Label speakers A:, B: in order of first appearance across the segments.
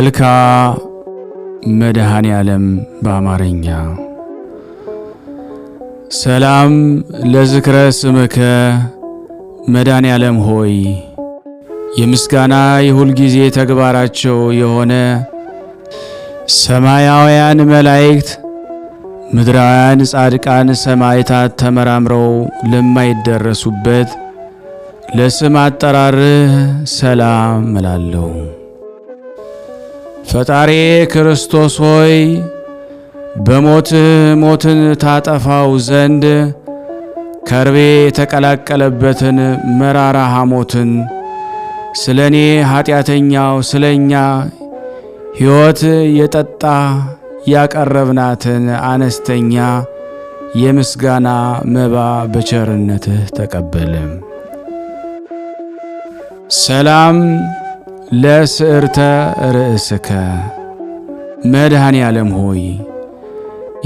A: መልክዓ መድኃኔ ዓለም በአማርኛ። ሰላም ለዝክረ ስምከ መድኃኔ ዓለም ሆይ የምስጋና የሁል ጊዜ ተግባራቸው የሆነ ሰማያውያን መላእክት ምድራውያን ጻድቃን ሰማዕታት ተመራምረው ለማይደረሱበት ለስም አጠራርህ ሰላም እላለሁ። ፈጣሪ ክርስቶስ ሆይ በሞትህ ሞትን ታጠፋው ዘንድ ከርቤ የተቀላቀለበትን መራራ ሐሞትን ስለኔ ኃጢአተኛው ስለኛ ሕይወት የጠጣ ያቀረብናትን አነስተኛ የምስጋና መባ በቸርነትህ ተቀበል። ሰላም ለስዕርተ ርእስከ መድኃኔ ዓለም ሆይ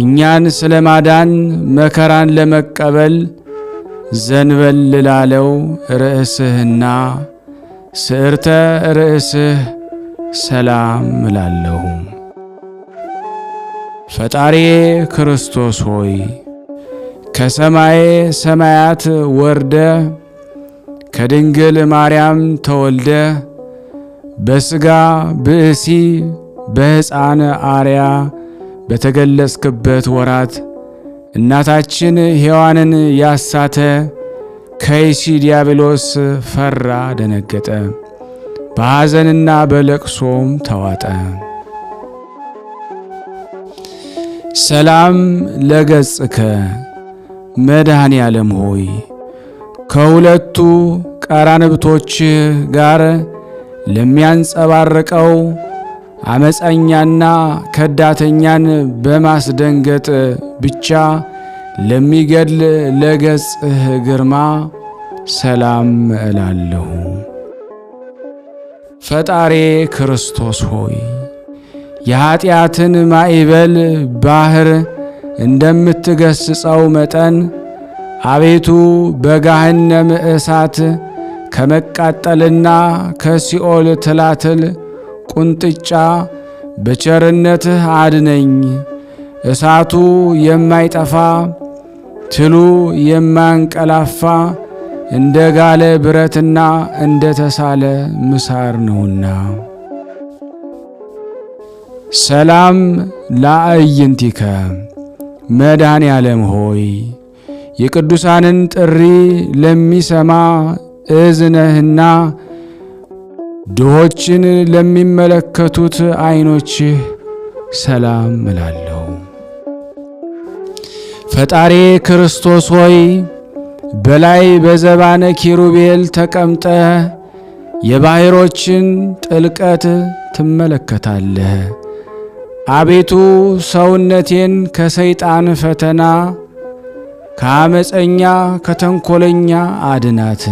A: እኛን ስለ ማዳን መከራን ለመቀበል ዘንበል ላለው ርእስህና ስዕርተ ርእስህ ሰላም እላለሁ። ፈጣሪ ክርስቶስ ሆይ ከሰማይ ሰማያት ወርደ ከድንግል ማርያም ተወልደ በሥጋ ብእሲ በሕፃን አርያ በተገለጽክበት ወራት እናታችን ሔዋንን ያሳተ ከይሲ ዲያብሎስ ፈራ፣ ደነገጠ፣ በሐዘንና በለቅሶም ተዋጠ። ሰላም ለገጽከ መድኃኔ ዓለም ሆይ ከሁለቱ ቀራንብቶች ጋር ለሚያንጸባርቀው አመፀኛና ከዳተኛን በማስደንገጥ ብቻ ለሚገድል ለገጽህ ግርማ ሰላም እላለሁ። ፈጣሪ ክርስቶስ ሆይ የኀጢአትን ማዕበል ባህር እንደምትገስጸው መጠን አቤቱ በገሃነመ እሳት ከመቃጠልና ከሲኦል ትላትል ቁንጥጫ በቸርነትህ አድነኝ። እሳቱ የማይጠፋ ትሉ የማያንቀላፋ እንደ ጋለ ብረትና እንደ ተሳለ ምሳር ነውና። ሰላም ለአዕይንቲከ መድኃኔ ዓለም ሆይ የቅዱሳንን ጥሪ ለሚሰማ እዝነህና ድሆችን ለሚመለከቱት ዓይኖችህ ሰላም እላለሁ። ፈጣሪ ክርስቶስ ሆይ በላይ በዘባነ ኪሩቤል ተቀምጠ የባሕሮችን ጥልቀት ትመለከታለህ። አቤቱ ሰውነቴን ከሰይጣን ፈተና ከአመፀኛ ከተንኰለኛ አድናት።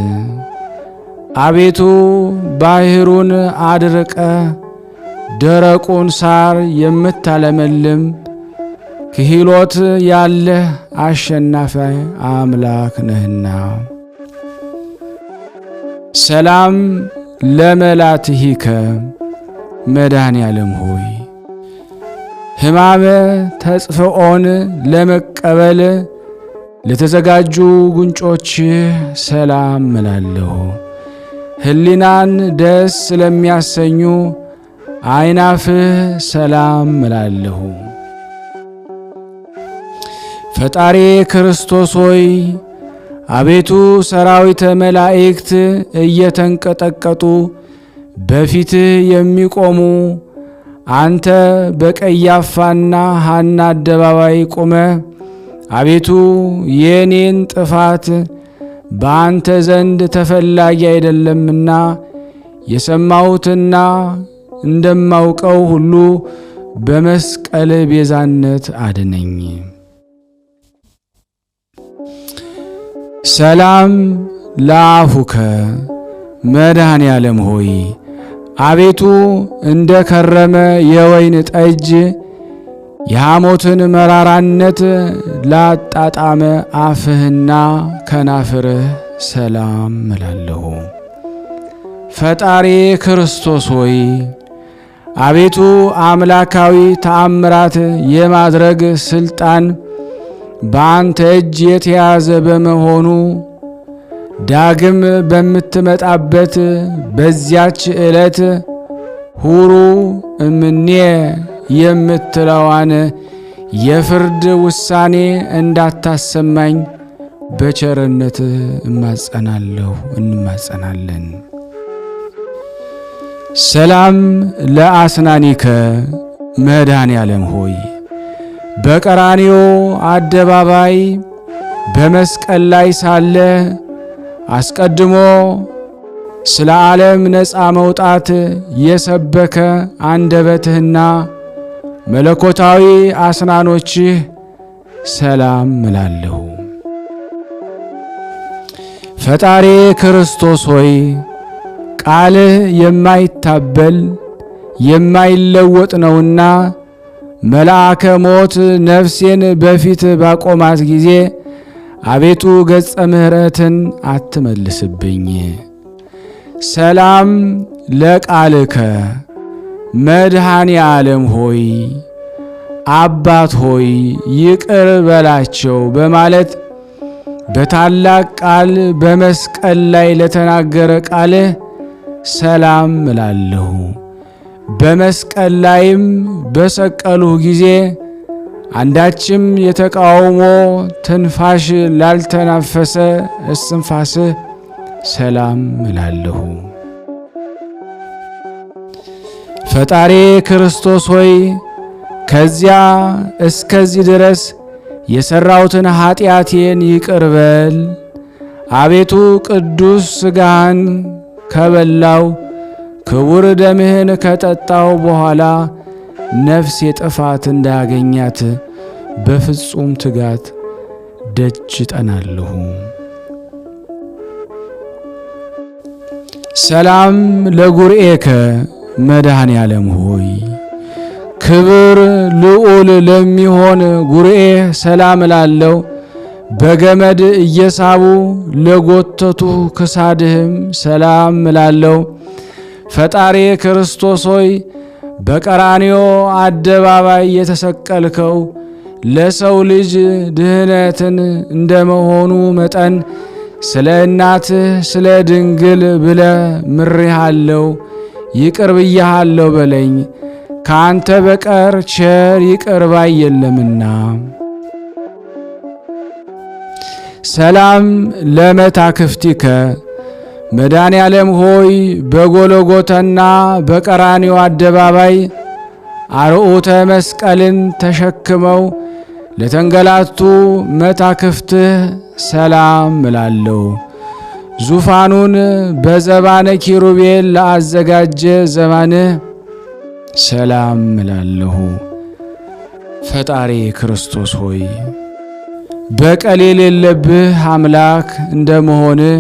A: አቤቱ ባሕሩን አድርቀ ደረቁን ሳር የምታለመልም ክህሎት ያለህ አሸናፊ አምላክ ነህና። ሰላም ለመላትሂከ መድኃኔ ዓለም ሆይ ሕማመ ተጽፍዖን ለመቀበል ለተዘጋጁ ጉንጮችህ ሰላም እላለሁ። ሕሊናን ደስ ስለሚያሰኙ ዓይናፍህ ሰላም እላለሁ። ፈጣሪ ክርስቶስ ሆይ አቤቱ ሰራዊተ መላእክት እየተንቀጠቀጡ በፊትህ የሚቆሙ አንተ በቀያፋና ሐና አደባባይ ቆመ አቤቱ የኔን ጥፋት በአንተ ዘንድ ተፈላጊ አይደለምና የሰማሁትና እንደማውቀው ሁሉ በመስቀል ቤዛነት አድነኝ። ሰላም ለአፉከ መድኃኔ ዓለም ሆይ አቤቱ እንደ ከረመ የወይን ጠጅ የሐሞትን መራራነት ላጣጣመ አፍህና ከናፍርህ ሰላም እላለሁ። ፈጣሪ ክርስቶስ ሆይ አቤቱ አምላካዊ ተአምራት የማድረግ ስልጣን በአንተ እጅ የተያዘ በመሆኑ ዳግም በምትመጣበት በዚያች ዕለት ሁሩ እምኔ የምትለዋን የፍርድ ውሳኔ እንዳታሰማኝ በቸርነት እንማጸናለን። ሰላም ለአስናኒከ መድኃኔ ዓለም ሆይ በቀራንዮ አደባባይ በመስቀል ላይ ሳለ አስቀድሞ ስለ ዓለም ነፃ መውጣት የሰበከ አንደበትህና መለኮታዊ አስናኖችህ ሰላም እላለሁ። ፈጣሪ ክርስቶስ ሆይ ቃልህ የማይታበል የማይለወጥ ነውና መልአከ ሞት ነፍሴን በፊት ባቆማት ጊዜ አቤቱ ገጸ ምሕረትን አትመልስብኝ። ሰላም ለቃልከ መድኃኔ ዓለም ሆይ አባት ሆይ ይቅር በላቸው በማለት በታላቅ ቃል በመስቀል ላይ ለተናገረ ቃልህ ሰላም እላለሁ። በመስቀል ላይም በሰቀሉህ ጊዜ አንዳችም የተቃውሞ ትንፋሽ ላልተናፈሰ እስትንፋስህ ሰላም እላለሁ። ፈጣሪ ክርስቶስ ሆይ ከዚያ እስከዚህ ድረስ የሠራሁትን ኀጢአቴን ይቅር በል። አቤቱ ቅዱስ ሥጋህን ከበላው ክቡር ደምህን ከጠጣው በኋላ ነፍሴ ጥፋት እንዳያገኛት በፍጹም ትጋት ደጅ ጠናለሁ። ሰላም ለጉርኤከ መድኃኔ ዓለም ሆይ ክብር ልዑል ለሚሆን ጉርኤ ሰላም እላለሁ። በገመድ እየሳቡ ለጎተቱ ክሳድህም ሰላም እላለሁ። ፈጣሪ ክርስቶስ ሆይ በቀራንዮ አደባባይ የተሰቀልከው ለሰው ልጅ ድህነትን እንደመሆኑ መጠን ስለ እናትህ ስለ ድንግል ብለ ምሬሃለሁ፣ ይቅር ብያሃለሁ በለኝ። ከአንተ በቀር ቸር ይቅር ባይ የለምና። ሰላም ለመታክፍቲከ መድኃኔ ዓለም ሆይ በጎልጎታና በቀራንዮ አደባባይ አርዑተ መስቀልን ተሸክመው ለተንገላቱ መታክፍትህ ሰላም እላለሁ። ዙፋኑን በዘባነ ኪሩቤል ለአዘጋጀ ዘባንህ ሰላም እላለሁ። ፈጣሪ ክርስቶስ ሆይ በቀል የሌለብህ አምላክ እንደመሆንህ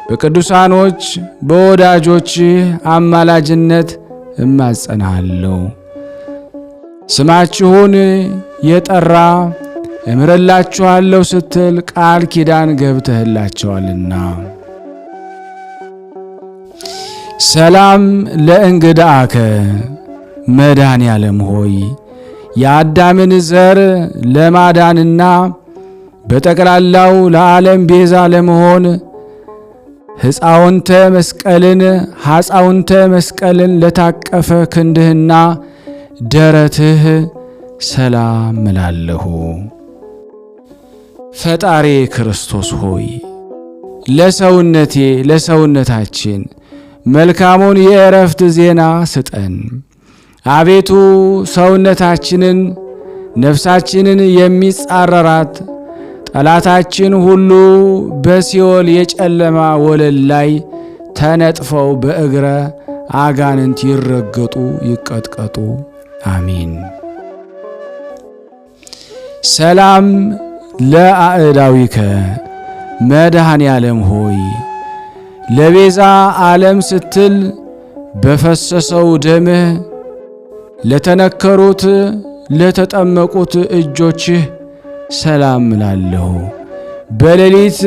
A: በቅዱሳኖች በወዳጆችህ አማላጅነት እማጸናለሁ። ስማችሁን የጠራ እምርላችኋለሁ ስትል ቃል ኪዳን ገብተህላቸዋልና። ሰላም ለእንግዳከ መድኃኔ ዓለም ሆይ የአዳምን ዘር ለማዳንና በጠቅላላው ለዓለም ቤዛ ለመሆን ሐፃውንተ መስቀልን ለታቀፈ ክንድህና ደረትህ ሰላም እላለሁ። ፈጣሪ ክርስቶስ ሆይ ለሰውነታችን መልካሙን የእረፍት ዜና ስጠን። አቤቱ ሰውነታችንን ነፍሳችንን የሚጻረራት ጠላታችን ሁሉ በሲኦል የጨለማ ወለል ላይ ተነጥፈው በእግረ አጋንንት ይረገጡ ይቀጥቀጡ። አሜን። ሰላም ለአእዳዊከ መድኃኔ ዓለም ሆይ ለቤዛ ዓለም ስትል በፈሰሰው ደምህ ለተነከሩት ለተጠመቁት እጆችህ ሰላም እላለሁ። በሌሊት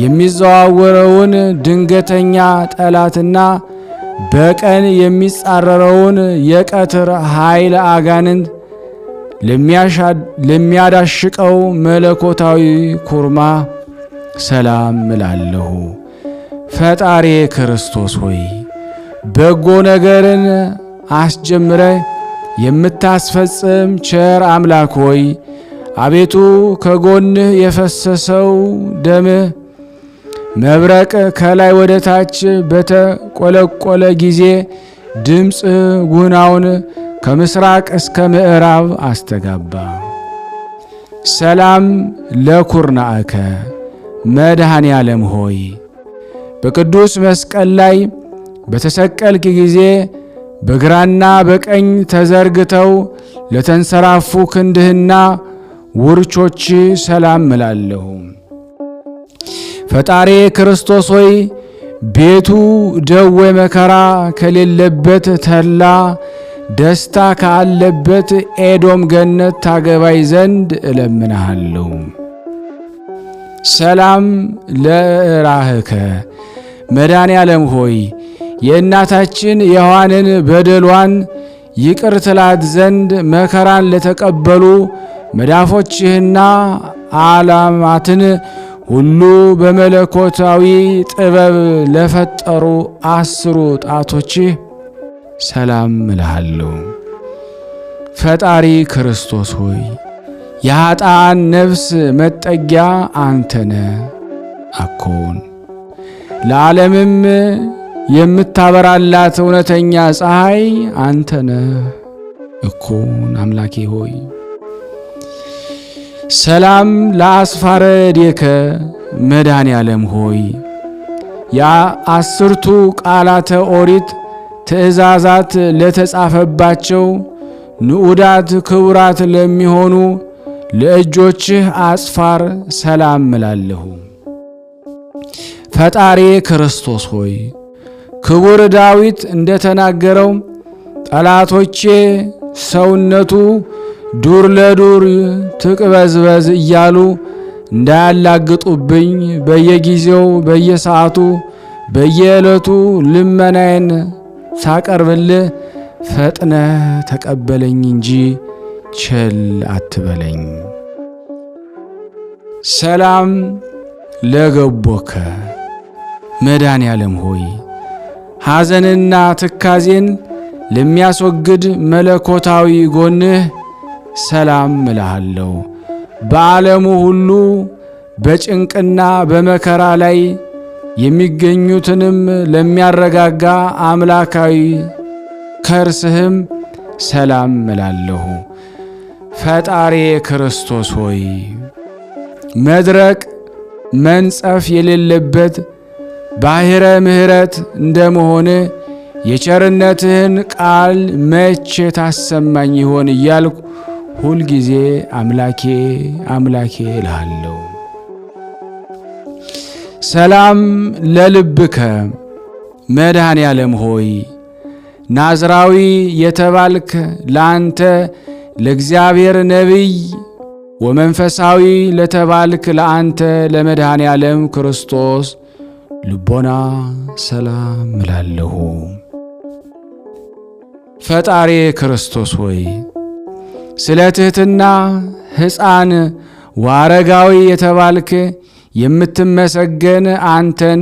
A: የሚዘዋወረውን ድንገተኛ ጠላትና በቀን የሚጻረረውን የቀትር ኃይል አጋንንት ለሚያዳሽቀው መለኮታዊ ኩርማ ሰላም እላለሁ። ፈጣሪ ክርስቶስ ሆይ በጎ ነገርን አስጀምረ የምታስፈጽም ቸር አምላክ ሆይ አቤቱ ከጎንህ የፈሰሰው ደምህ መብረቅ ከላይ ወደ ታች በተቆለቆለ ጊዜ ድምፅ ጉናውን ከምስራቅ እስከ ምዕራብ አስተጋባ። ሰላም ለኩርናእከ መድኃኔ ዓለም ሆይ በቅዱስ መስቀል ላይ በተሰቀልክ ጊዜ በግራና በቀኝ ተዘርግተው ለተንሰራፉ ክንድህና ውርቾች ሰላም እላለሁ። ፈጣሪ ክርስቶስ ሆይ ቤቱ ደዌ መከራ ከሌለበት ተድላ ደስታ ካለበት ኤዶም ገነት ታገባይ ዘንድ እለምንሃለሁ። ሰላም ለራህከ መድኃኔ ዓለም ሆይ የእናታችን የሔዋንን በደሏን ይቅር ትላት ዘንድ መከራን ለተቀበሉ መዳፎችህና ዓላማትን ሁሉ በመለኮታዊ ጥበብ ለፈጠሩ 10 ጣቶችህ ሰላም እልሃለሁ። ፈጣሪ ክርስቶስ ሆይ የኃጥአን ነፍስ መጠጊያ አንተነ አኮን ለዓለምም የምታበራላት እውነተኛ ፀሐይ አንተነ እኮን አምላኬ ሆይ ሰላም ለአስፋረ ዴከ መድኃኔ ዓለም ሆይ የ10ቱ ቃላተ ኦሪት ትእዛዛት ለተጻፈባቸው ንዑዳት ክቡራት ለሚሆኑ ለእጆችህ አጽፋር ሰላም እላለሁ። ፈጣሪ ክርስቶስ ሆይ ክቡር ዳዊት እንደተናገረው ጠላቶቼ ሰውነቱ ዱር ለዱር ትቅበዝበዝ እያሉ እንዳያላግጡብኝ በየጊዜው በየሰዓቱ በየዕለቱ ልመናዬን ሳቀርብልህ ፈጥነ ተቀበለኝ እንጂ ቸል አትበለኝ። ሰላም ለገቦከ መድኃኔ ዓለም ሆይ ሐዘንና ትካዜን ለሚያስወግድ መለኮታዊ ጎንህ ሰላም እልሃለሁ። በዓለሙ ሁሉ በጭንቅና በመከራ ላይ የሚገኙትንም ለሚያረጋጋ አምላካዊ ከርስህም ሰላም እላለሁ። ፈጣሪ ክርስቶስ ሆይ መድረቅ መንጸፍ የሌለበት ባሕረ ምሕረት እንደመሆን የቸርነትህን ቃል መቼ ታሰማኝ ይሆን እያልኩ ሁልጊዜ አምላኬ አምላኬ እልሃለሁ። ሰላም ለልብከ መድኃኔ ዓለም ሆይ ናዝራዊ የተባልክ ለአንተ ለእግዚአብሔር ነቢይ ወመንፈሳዊ ለተባልክ ለአንተ ለመድኃኔ ዓለም ክርስቶስ ልቦና ሰላም እላለሁ። ፈጣሪ ክርስቶስ ሆይ ስለ ትሕትና ሕፃን ወአረጋዊ የተባልክ የምትመሰገን አንተን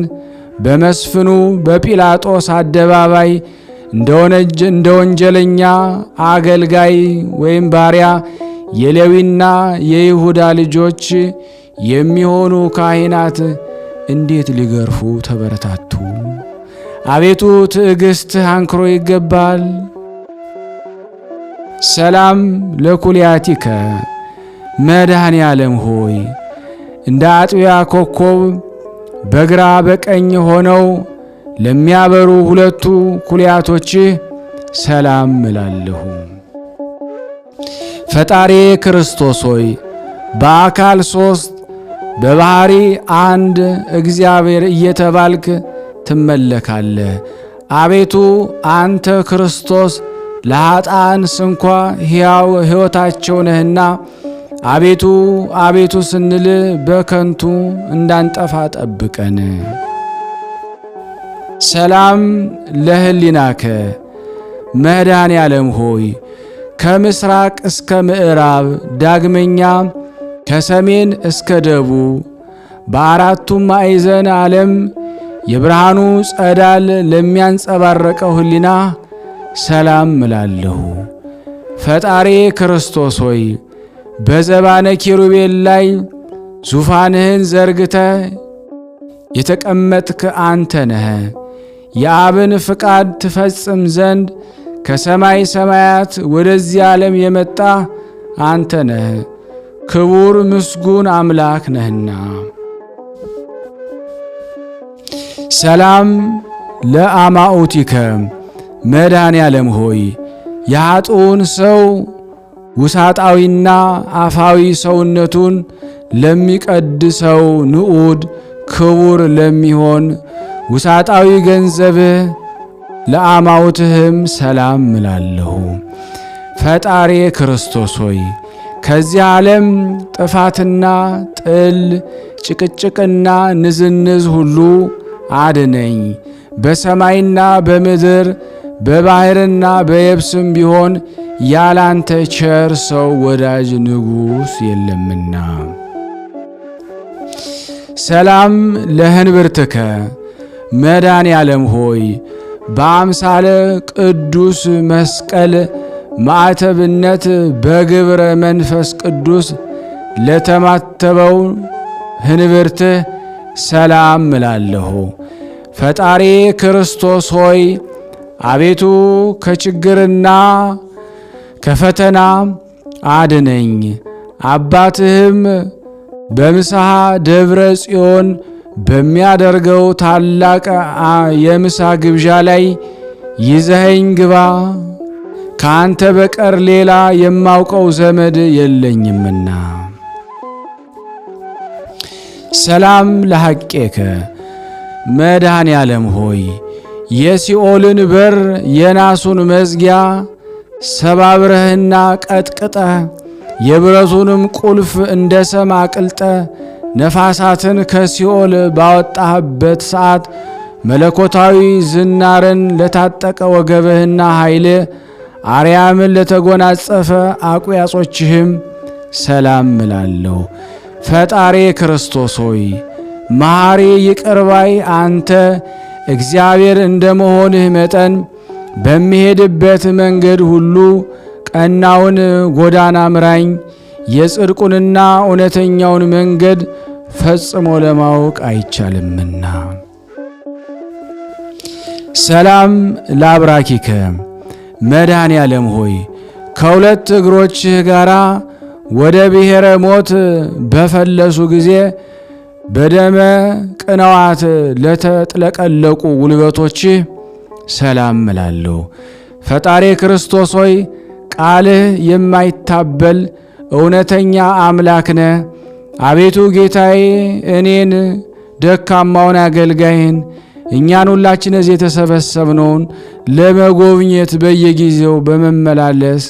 A: በመስፍኑ በጲላጦስ አደባባይ እንደ ወንጀለኛ አገልጋይ ወይም ባሪያ የሌዊና የይሁዳ ልጆች የሚሆኑ ካህናት እንዴት ሊገርፉ ተበረታቱ? አቤቱ ትዕግሥትህ አንክሮ ይገባል። ሰላም ለኩልያቲከ መድኃኔ ዓለም ሆይ እንደ አጥቢያ ኮከብ በግራ በቀኝ ሆነው ለሚያበሩ 2 ኩልያቶችህ ሰላም እላለሁ። ፈጣሪ ክርስቶስ ሆይ በአካል 3 በባህሪ 1 እግዚአብሔር እየተባልክ ትመለካለህ። አቤቱ አንተ ክርስቶስ ለኃጥአን ስንኳ ሕያው ሕይወታቸው ነህና አቤቱ አቤቱ ስንል በከንቱ እንዳንጠፋ ጠብቀን። ሰላም ለህሊናከ መድኃኔ ዓለም ሆይ ከምስራቅ እስከ ምዕራብ ዳግመኛ ከሰሜን እስከ ደቡብ በአራቱም ማዕዘን ዓለም የብርሃኑ ጸዳል ለሚያንጸባረቀው ህሊና ሰላም እላለሁ። ፈጣሪ ክርስቶስ ሆይ በዘባነ ኪሩቤል ላይ ዙፋንህን ዘርግተ የተቀመጥክ አንተ ነህ። የአብን ፍቃድ ትፈጽም ዘንድ ከሰማይ ሰማያት ወደዚህ ዓለም የመጣ አንተ ነህ። ክቡር ምስጉን አምላክ ነህና። ሰላም ለአማኡቲከ መድኃኔ ዓለም ሆይ የኃጥኡን ሰው ውሳጣዊና አፋዊ ሰውነቱን ለሚቀድሰው ንዑድ ክቡር ለሚሆን ውሳጣዊ ገንዘብህ ለአማውትህም ሰላም እላለሁ። ፈጣሪ ክርስቶስ ሆይ ከዚህ ዓለም ጥፋትና ጥል ጭቅጭቅና ንዝንዝ ሁሉ አድነኝ። በሰማይና በምድር በባሕርና በየብስም ቢሆን ያላንተ ቸር ሰው ወዳጅ ንጉሥ የለምና። ሰላም ለህንብርትከ መድኃኔ ዓለም ሆይ በአምሳለ ቅዱስ መስቀል ማዕተብነት በግብረ መንፈስ ቅዱስ ለተማተበው ህንብርትህ ሰላም እላለሁ። ፈጣሪ ክርስቶስ ሆይ አቤቱ ከችግርና ከፈተና አድነኝ። አባትህም በምስሐ ደብረ ጽዮን በሚያደርገው ታላቅ የምሳ ግብዣ ላይ ይዘኸኝ ግባ፣ ከአንተ በቀር ሌላ የማውቀው ዘመድ የለኝምና። ሰላም ለሐቄከ መድኃኔ ዓለም ሆይ የሲኦልን በር የናሱን መዝጊያ ሰባብረህና ቀጥቅጠህ የብረቱንም ቁልፍ እንደ ሰም አቅልጠ ነፋሳትን ከሲኦል ባወጣህበት ሰዓት መለኮታዊ ዝናርን ለታጠቀ ወገብህና ኃይል አርያምን ለተጎናጸፈ አቁያጾችህም ሰላም እላለሁ። ፈጣሪ ክርስቶስ ሆይ መሐሪ ይቅርባይ አንተ እግዚአብሔር እንደ መሆንህ መጠን በሚሄድበት መንገድ ሁሉ ቀናውን ጎዳና ምራኝ። የጽድቁንና እውነተኛውን መንገድ ፈጽሞ ለማወቅ አይቻልምና። ሰላም ለአብራኪከ መድኃኔ ዓለም ሆይ ከሁለት እግሮችህ ጋራ ወደ ብሔረ ሞት በፈለሱ ጊዜ በደመ ቅንዋት ለተጥለቀለቁ ጉልበቶችህ ሰላም እላለሁ። ፈጣሪ ክርስቶስ ሆይ ቃልህ የማይታበል እውነተኛ አምላክ ነህ። አቤቱ ጌታዬ እኔን ደካማውን አገልጋይህን እኛን ሁላችን እዚህ የተሰበሰብነውን ለመጎብኘት በየጊዜው በመመላለስ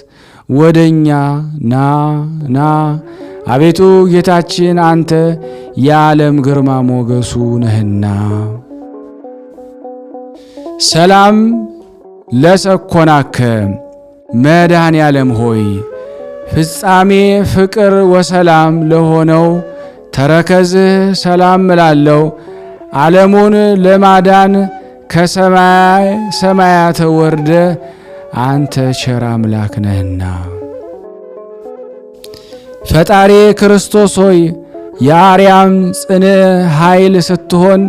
A: ወደኛ ና አቤቱ ጌታችን አንተ የዓለም ግርማ ሞገሱ ነህና። ሰላም ለሰኮናከ መድኃኔ ዓለም ሆይ ፍጻሜ ፍቅር ወሰላም ለሆነው ተረከዝህ ሰላም እላለሁ። ዓለሙን ለማዳን ከሰማይ ሰማያት ወርደ አንተ ቸር አምላክ ነህና። ፈጣሪ ክርስቶስ ሆይ የአርያም ጽንዕ ኃይል ስትሆን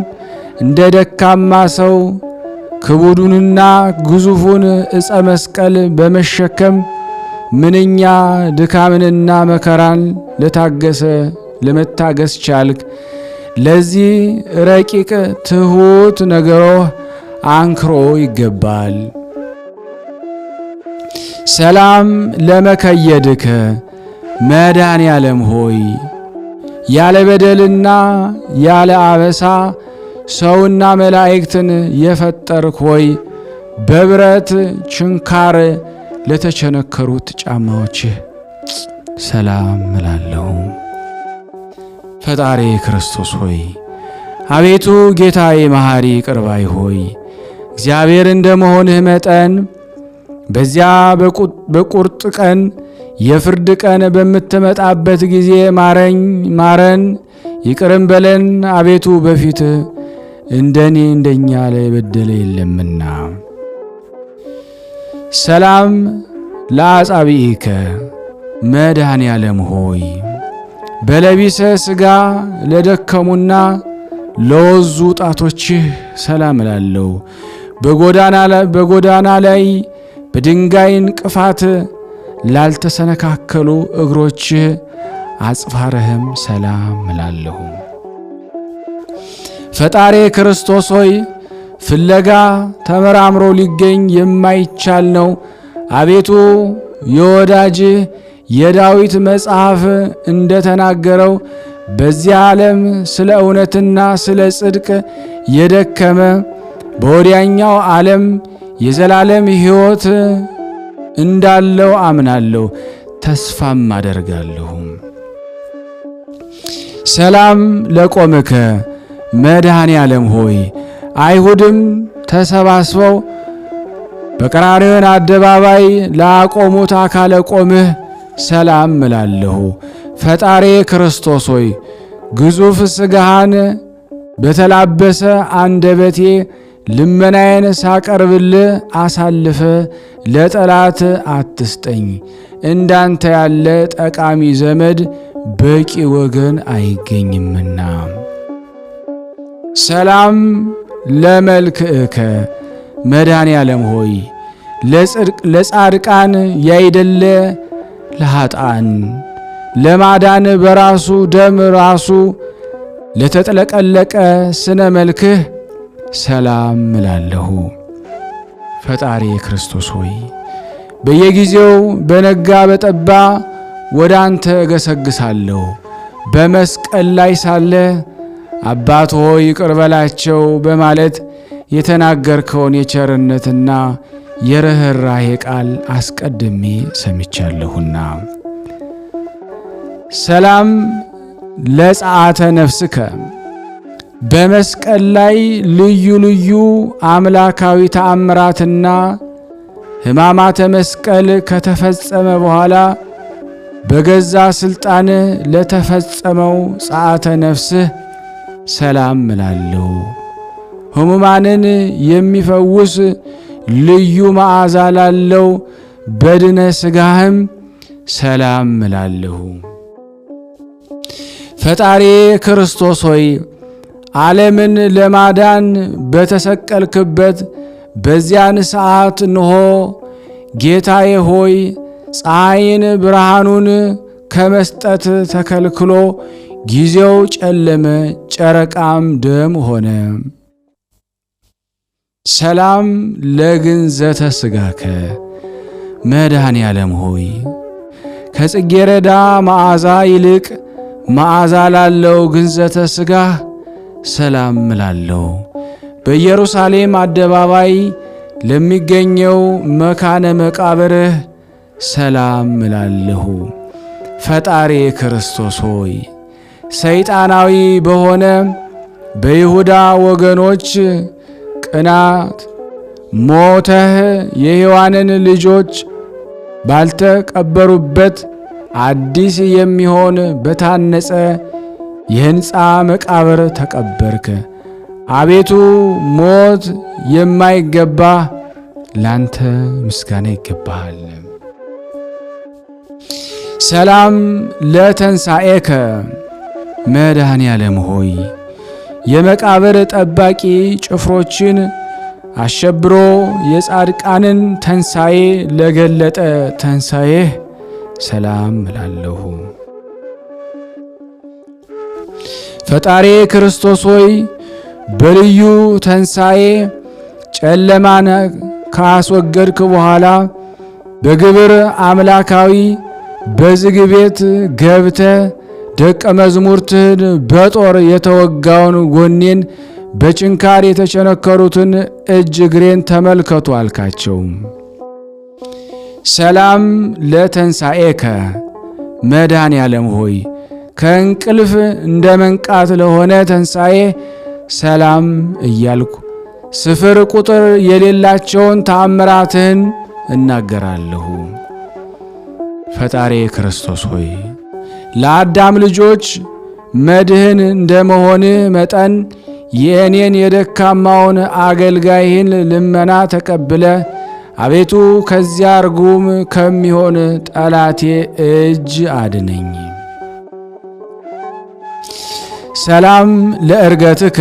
A: እንደ ደካማ ሰው ክቡዱንና ግዙፉን ዕፀ መስቀል በመሸከም ምንኛ ድካምንና መከራን ለመታገስ ቻልክ። ለዚህ ረቂቅ ትሑት ነገሮህ አንክሮ ይገባል። ሰላም ለመከየድከ መድኃኔ ዓለም ሆይ ያለ በደልና ያለ አበሳ ሰውና መላእክትን የፈጠርክ ሆይ በብረት ችንካር ለተቸነከሩት ጫማዎችህ ሰላም እላለሁ። ፈጣሪ ክርስቶስ ሆይ አቤቱ ጌታዬ መሐሪ ቅርባይ ሆይ እግዚአብሔር እንደመሆንህ መጠን በዚያ በቁርጥ ቀን የፍርድ ቀን በምትመጣበት ጊዜ ማረን፣ ይቅርም በለን። አቤቱ በፊት እንደኛ ላይ በደለ የለምና። ሰላም ለአጻብዒከ መድኃኔ ዓለም ሆይ በለቢሰ ሥጋ ለደከሙና ለወዙ ጣቶችህ ሰላም እላለሁ። በጎዳና ላይ በድንጋይ እንቅፋት ላልተሰነካከሉ እግሮችህ አጽፋረህም ሰላም እላለሁ። ፈጣሪ ክርስቶስ ሆይ ፍለጋ ተመራምሮ ሊገኝ የማይቻል ነው። አቤቱ የወዳጅህ የዳዊት መጽሐፍ እንደተናገረው በዚህ ዓለም ስለ እውነትና ስለ ጽድቅ የደከመ በወዲያኛው ዓለም የዘላለም ሕይወት እንዳለው አምናለሁ፣ ተስፋም አደርጋለሁ። ሰላም ለቆምከ መድኃኔ ዓለም ሆይ አይሁድም ተሰባስበው በቀራንዮን አደባባይ ላቆሙት አካለ ቆምህ ሰላም እላለሁ። ፈጣሪ ክርስቶስ ሆይ ግዙፍ ሥጋህን በተላበሰ አንደበቴ ልመናዬን ሳቀርብልህ አሳልፈ ለጠላት አትስጠኝ። እንዳንተ ያለ ጠቃሚ ዘመድ በቂ ወገን አይገኝምና። ሰላም ለመልክዕከ መድኃኔ ዓለም ሆይ ለጻድቃን ያይደለ ለኃጥአን ለማዳን በራሱ ደም ራሱ ለተጥለቀለቀ ስነ መልክህ ሰላም እላለሁ። ፈጣሪ ክርስቶስ ሆይ በየጊዜው በነጋ በጠባ ወደ አንተ እገሰግሳለሁ። በመስቀል ላይ ሳለ አባት ሆይ ይቅር በላቸው በማለት የተናገርከውን የቸርነትና የርኅራኄ ቃል አስቀድሜ ሰምቻለሁና። ሰላም ለጸአተ ነፍስከ በመስቀል ላይ ልዩ ልዩ አምላካዊ ተአምራትና ሕማማተ መስቀል ከተፈጸመ በኋላ በገዛ ሥልጣን ለተፈጸመው ጸአተ ነፍስህ ሰላም እላለሁ። ሕሙማንን የሚፈውስ ልዩ መዓዛ ላለው በድነ ሥጋህም ሰላም እላለሁ። ፈጣሪ ክርስቶስ ሆይ ዓለምን ለማዳን በተሰቀልክበት በዚያን ሰዓት እንሆ ጌታዬ ሆይ ፀሐይን ብርሃኑን ከመስጠት ተከልክሎ ጊዜው ጨለመ፣ ጨረቃም ደም ሆነ። ሰላም ለግንዘተ ሥጋከ መድኃኔ ዓለም ሆይ ከጽጌረዳ መዓዛ ይልቅ መዓዛ ላለው ግንዘተ ሥጋህ ሰላም እላለሁ። በኢየሩሳሌም አደባባይ ለሚገኘው መካነ መቃብርህ ሰላም እላለሁ። ፈጣሪ ክርስቶስ ሆይ ሰይጣናዊ በሆነ በይሁዳ ወገኖች ቅናት ሞተህ የሔዋንን ልጆች ባልተቀበሩበት አዲስ የሚሆን በታነጸ የሕንፃ መቃብር ተቀበርክ። አቤቱ ሞት የማይገባ ላንተ ምስጋና ይገባሃል። ሰላም ለተንሣኤከ መድኃኔ ዓለም ሆይ የመቃብር ጠባቂ ጭፍሮችን አሸብሮ የጻድቃንን ተንሣኤ ለገለጠ ተንሣኤህ ሰላም እላለሁ። ፈጣሪ ክርስቶስ ሆይ በልዩ ተንሣኤ ጨለማን ካስወገድክ በኋላ በግብር አምላካዊ በዝግ ቤት ገብተ ደቀ መዝሙርትህን በጦር የተወጋውን ጎኔን በጭንካር የተቸነከሩትን እጅ እግሬን ተመልከቱ አልካቸው። ሰላም ለተንሣኤከ መድኃኔ ዓለም ሆይ ከእንቅልፍ እንደ መንቃት ለሆነ ተንሣኤ ሰላም እያልኩ ስፍር ቁጥር የሌላቸውን ተአምራትህን እናገራለሁ። ፈጣሪ ክርስቶስ ሆይ ለአዳም ልጆች መድህን እንደመሆን መጠን የእኔን የደካማውን አገልጋይህን ልመና ተቀብለ አቤቱ ከዚያ ርጉም ከሚሆን ጠላቴ እጅ አድነኝ። ሰላም ለእርገትከ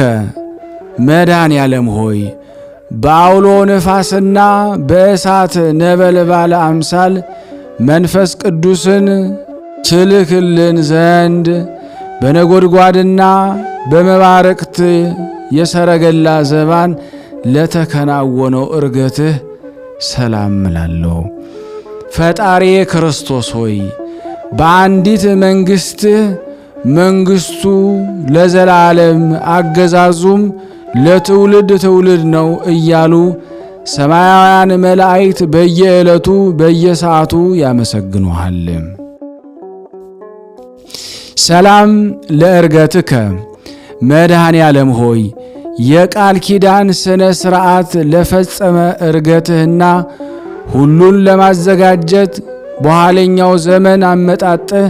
A: መድኃኔ ዓለም ሆይ በአውሎ ነፋስና በእሳት ነበልባል አምሳል መንፈስ ቅዱስን ትልክልን ዘንድ በነጎድጓድና በመባረቅት የሰረገላ ዘባን ለተከናወነው እርገትህ ሰላም እላለሁ። ፈጣሪ ክርስቶስ ሆይ በአንዲት መንግሥትህ መንግሥቱ ለዘላለም አገዛዙም ለትውልድ ትውልድ ነው እያሉ ሰማያውያን መላእክት በየዕለቱ በየሰዓቱ ያመሰግኑሃል። ሰላም ለእርገትከ መድኃኔ ዓለም ሆይ የቃል ኪዳን ስነ ሥርዓት ለፈጸመ እርገትህና ሁሉን ለማዘጋጀት በኋለኛው ዘመን አመጣጥህ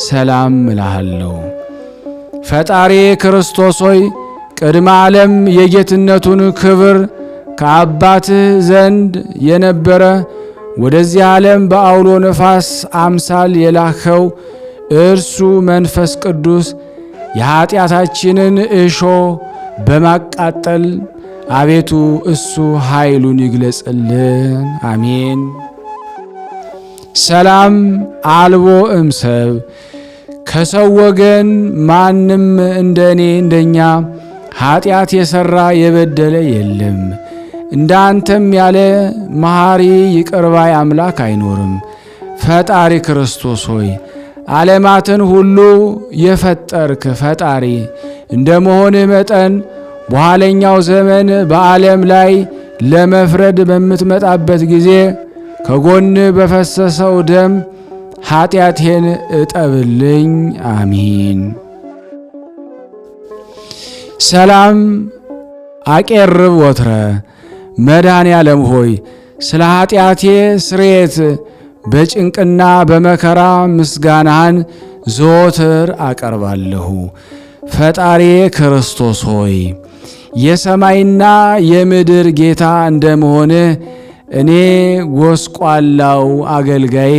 A: ሰላም እልሃለሁ። ፈጣሪ ክርስቶስ ሆይ ቅድመ ዓለም የጌትነቱን ክብር ከአባትህ ዘንድ የነበረ ወደዚህ ዓለም በአውሎ ነፋስ አምሳል የላከው እርሱ መንፈስ ቅዱስ የኀጢአታችንን እሾ በማቃጠል አቤቱ እሱ ኃይሉን ይግለጽልን። አሜን። ሰላም አልቦ እምሰብ ከሰው ወገን ማንም እንደኔ እንደኛ ኀጢአት የሠራ የበደለ የለም። እንዳንተም ያለ መሐሪ ይቅርባይ አምላክ አይኖርም። ፈጣሪ ክርስቶስ ሆይ ዓለማትን ሁሉ የፈጠርክ ፈጣሪ እንደመሆንህ መጠን በኋለኛው ዘመን በዓለም ላይ ለመፍረድ በምትመጣበት ጊዜ ከጎን በፈሰሰው ደም ኀጢአቴን እጠብልኝ። አሚን። ሰላም አቄርብ ወትረ መድኃኔ ዓለም ሆይ ስለ ኀጢአቴ ስርየት በጭንቅና በመከራ ምስጋናህን ዘወትር አቀርባለሁ። ፈጣሪ ክርስቶስ ሆይ የሰማይና የምድር ጌታ እንደመሆንህ እኔ ጎስቋላው አገልጋዬ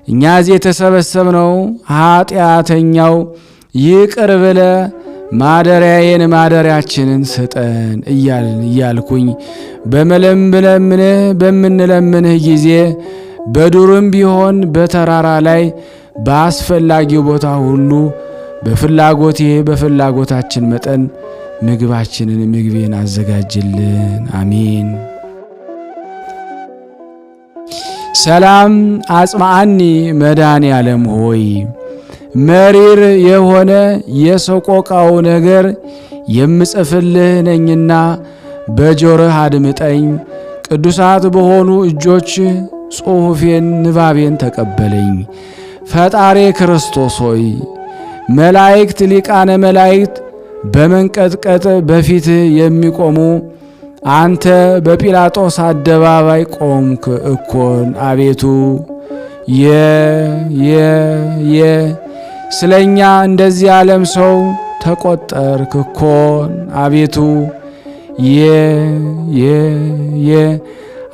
A: እኛ እዚህ የተሰበሰብነው ኀጢአተኛው ይቅር ብለ ማደሪያዬን ማደሪያችንን ስጠን እያልኩኝ በምንለምንህ ጊዜ በዱርም ቢሆን በተራራ ላይ በአስፈላጊው ቦታ ሁሉ በፍላጎታችን መጠን ምግቤን አዘጋጅልን። አሜን። ሰላም አጽማአኒ መድኃኔ ዓለም ሆይ መሪር የሆነ የሰቆቃው ነገር የምጽፍልህ ነኝና በጆሮህ አድምጠኝ። ቅዱሳት በሆኑ እጆች ጽሑፌን ንባቤን ተቀበለኝ። ፈጣሪ ክርስቶስ ሆይ መላእክት ሊቃነ መላእክት በመንቀጥቀጥ በፊትህ የሚቆሙ አንተ በጲላጦስ አደባባይ ቆምክ እኮን። አቤቱ ስለኛ እንደዚህ ዓለም ሰው ተቆጠርክ እኮን። አቤቱ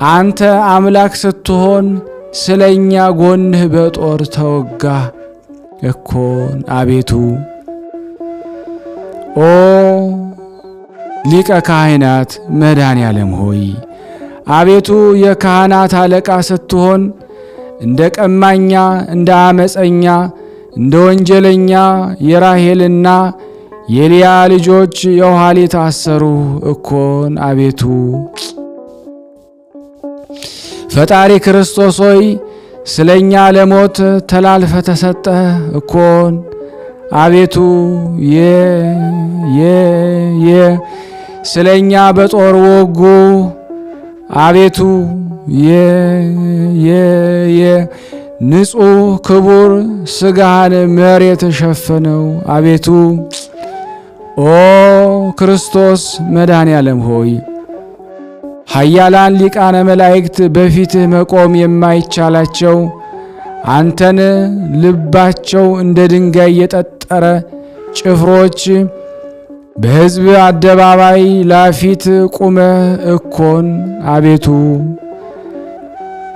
A: አንተ አምላክ ስትሆን ስለኛ ጎንህ በጦር ተወጋ እኮን። አቤቱ ኦ ሊቀ ካህናት መድኃኔ ዓለም ሆይ አቤቱ የካህናት አለቃ ስትሆን እንደ ቀማኛ፣ እንደ አመፀኛ፣ እንደ ወንጀለኛ የራሔልና የልያ ልጆች የኋሊት ታሰሩ እኮን። አቤቱ ፈጣሪ ክርስቶስ ሆይ ስለኛ ለሞት ተላልፈ ተሰጠህ እኮን። አቤቱ ስለኛ በጦር ወጉ። አቤቱ ንጹሕ ክቡር ሥጋህን መሬት ሸፈነው። አቤቱ ኦ ክርስቶስ መድኃኔ ዓለም ሆይ ኃያላን ሊቃነ መላእክት በፊትህ መቆም የማይቻላቸው አንተን ልባቸው እንደ ድንጋይ የጠጠረ ጭፍሮች በሕዝብ አደባባይ ላፊት ቁመህ እኮን አቤቱ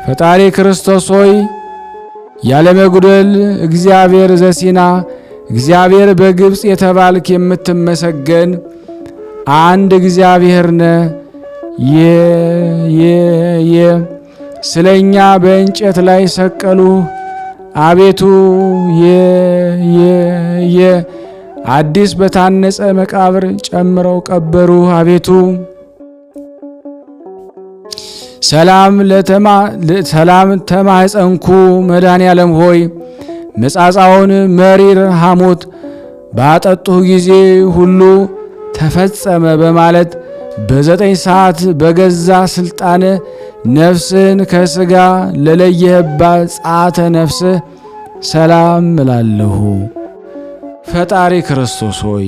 A: ፈጣሪ ክርስቶስ ሆይ ያለመጉደል እግዚአብሔር ዘሲና እግዚአብሔር በግብፅ የተባልክ የምትመሰገን አንድ እግዚአብሔር ነህ። ስለኛ በእንጨት ላይ ሰቀሉ አቤቱ አዲስ በታነጸ መቃብር ጨምረው ቀበሩ አቤቱ ሰላም ተማጸንኩ መድኃኔ ዓለም ሆይ መጻጻውን መሪር ሐሞት ባጠጡህ ጊዜ ሁሉ ተፈጸመ በማለት በ9 ሰዓት በገዛ ስልጣን ነፍስን ከሥጋ ለለየህባት ጻተ ነፍስህ ሰላም እላለሁ። ፈጣሪ ክርስቶስ ሆይ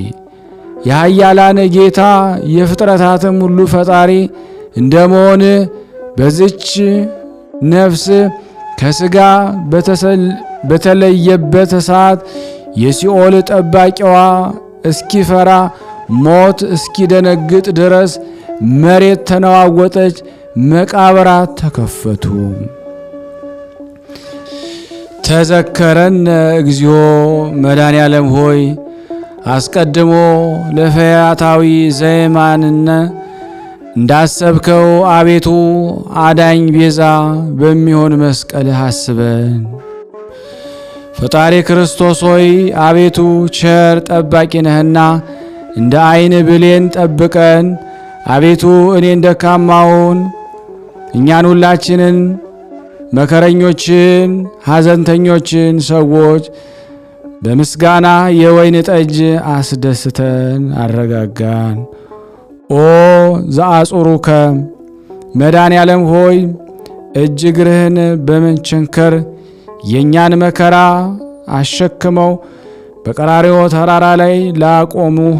A: የኃያላን ጌታ የፍጥረታትም ሁሉ ፈጣሪ እንደመሆን በዚች ነፍስ ከሥጋ በተለየበት ሰዓት የሲኦል ጠባቂዋ እስኪፈራ ሞት እስኪደነግጥ ድረስ መሬት ተነዋወጠች፣ መቃብራት ተከፈቱ። ተዘከረን እግዚኦ መድኃኔ ዓለም ሆይ አስቀድሞ ለፈያታዊ ዘይማንነ እንዳሰብከው አቤቱ አዳኝ ቤዛ በሚሆን መስቀልህ አስበን። ፈጣሪ ክርስቶስ ሆይ አቤቱ ቸር ጠባቂ ነህና እንደ ዓይን ብሌን ጠብቀን። አቤቱ እኔን ደካማውን እኛን ሁላችንን መከረኞችን ሐዘንተኞችን ሰዎች በምስጋና የወይን ጠጅ አስደስተን አረጋጋን። ኦ ዘአጹሩከ መድኃኔ ዓለም ሆይ እጅ እግርህን በመቸንከር የእኛን መከራ አሸክመው በቀራርዮ ተራራ ላይ ላቆሙህ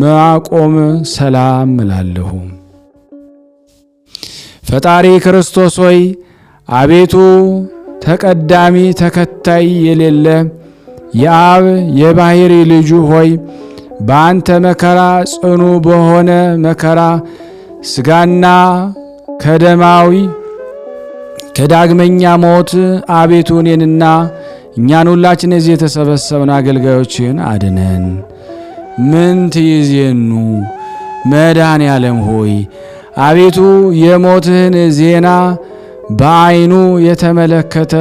A: ማቆም ሰላም እላለሁ። ፈጣሪ ክርስቶስ ሆይ አቤቱ ተቀዳሚ ተከታይ የሌለ የአብ የባሕሪ ልጁ ሆይ በአንተ መከራ ጽኑ በሆነ መከራ ሥጋና ከደማዊ ከዳግመኛ ሞት አቤቱ እኔንና እኛን ሁላችን እዚህ የተሰበሰብን አገልጋዮችን አድነን። ምን ትይዜኑ መድኃኔ ዓለም ሆይ አቤቱ የሞትህን ዜና በዓይኑ የተመለከተ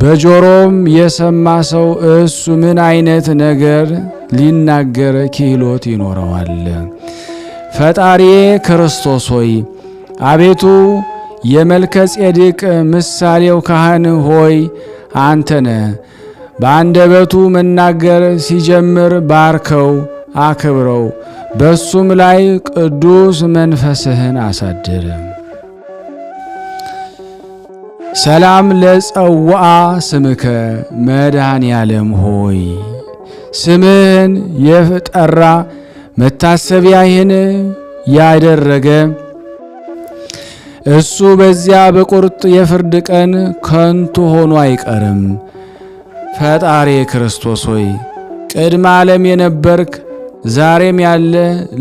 A: በጆሮም የሰማ ሰው እሱ ምን አይነት ነገር ሊናገር ክህሎት ይኖረዋል? ፈጣሪዬ ክርስቶስ ሆይ አቤቱ የመልከ ጼዴቅ ምሳሌው ካህን ሆይ አንተነ በአንደበቱ መናገር ሲጀምር ባርከው አክብረው፣ በሱም ላይ ቅዱስ መንፈስህን አሳድር። ሰላም ለጸዋአ ስምከ መድኃኔ ዓለም ሆይ ስምህን የጠራ መታሰቢያህን ያደረገ እሱ በዚያ በቁርጥ የፍርድ ቀን ከንቱ ሆኖ አይቀርም። ፈጣሪ ክርስቶስ ሆይ ቅድመ ዓለም የነበርክ ዛሬም ያለ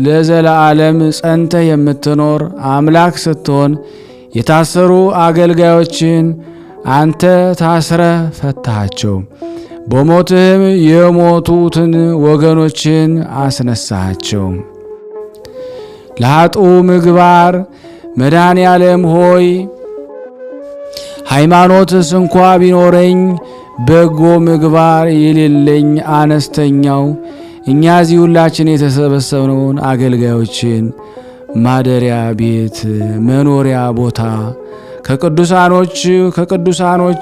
A: ለዘላለም ጸንተህ የምትኖር አምላክ ስትሆን የታሰሩ አገልጋዮችን አንተ ታስረህ ፈታሃቸው። በሞትህም የሞቱትን ወገኖችን አስነሳሃቸው። ለኃጥኡ ምግባር መድኃኔ ዓለም ሆይ ሃይማኖትስ እንኳ ቢኖረኝ በጎ ምግባር የሌለኝ አነስተኛው እኛ እዚህ ሁላችን የተሰበሰብነውን አገልጋዮችን ማደሪያ ቤት መኖሪያ ቦታ ከቅዱሳኖች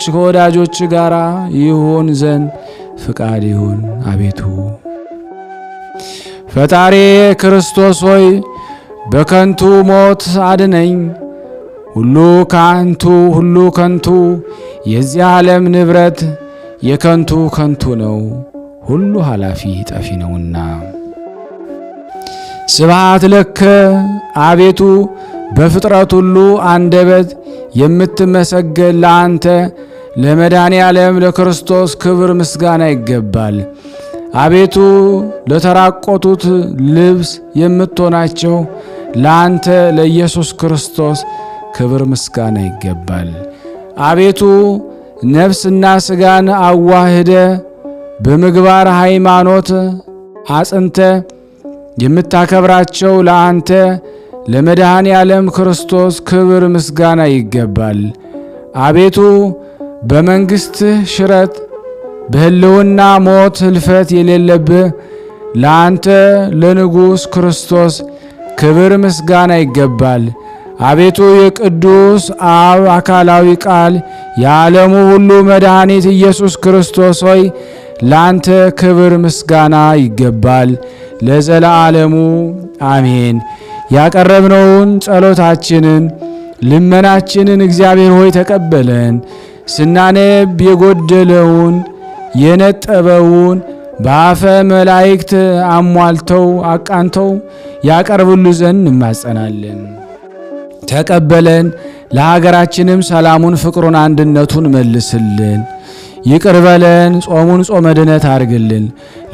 A: ከወዳጆች ጋር ይሆን ዘንድ ፍቃድ ይሁን። አቤቱ ፈጣሪ ክርስቶስ ሆይ በከንቱ ሞት አድነኝ። ሁሉ ከንቱ የዚህ ዓለም ንብረት የከንቱ ነው፣ ሁሉ ኃላፊ ጠፊ ነውና። ስብሐት ለከ አቤቱ በፍጥረት ሁሉ አንደበት የምትመሰገን ለአንተ ለመድኃኔ ዓለም ለክርስቶስ ክብር ምስጋና ይገባል። አቤቱ ለተራቆቱት ልብስ የምትሆናቸው ለአንተ ለኢየሱስ ክርስቶስ ክብር ምስጋና ይገባል። አቤቱ ነፍስና ሥጋን አዋህደ በምግባር ሃይማኖት አጽንተ የምታከብራቸው ለአንተ ለመድኃኔ ዓለም ክርስቶስ ክብር ምስጋና ይገባል። አቤቱ በመንግሥትህ ሽረት በሕልውና ሞት ህልፈት የሌለብህ ለአንተ ለንጉሥ ክርስቶስ ክብር ምስጋና ይገባል። አቤቱ የቅዱስ አብ አካላዊ ቃል የዓለሙ ሁሉ መድኃኒት ኢየሱስ ክርስቶስ ሆይ ላንተ ክብር ምስጋና ይገባል ለዘላለሙ አሜን። ያቀረብነውን ጸሎታችንን ልመናችንን እግዚአብሔር ሆይ ተቀበለን። ስናነብ የጎደለውን የነጠበውን በአፈ መላእክት አሟልተው አቃንተው ያቀርቡሉ ዘንድ እንማጸናለን። ተቀበለን። ለሀገራችንም ሰላሙን፣ ፍቅሩን፣ አንድነቱን መልስልን። ይቅር በለን። ጾሙን ጾመ ድነት አድርግልን።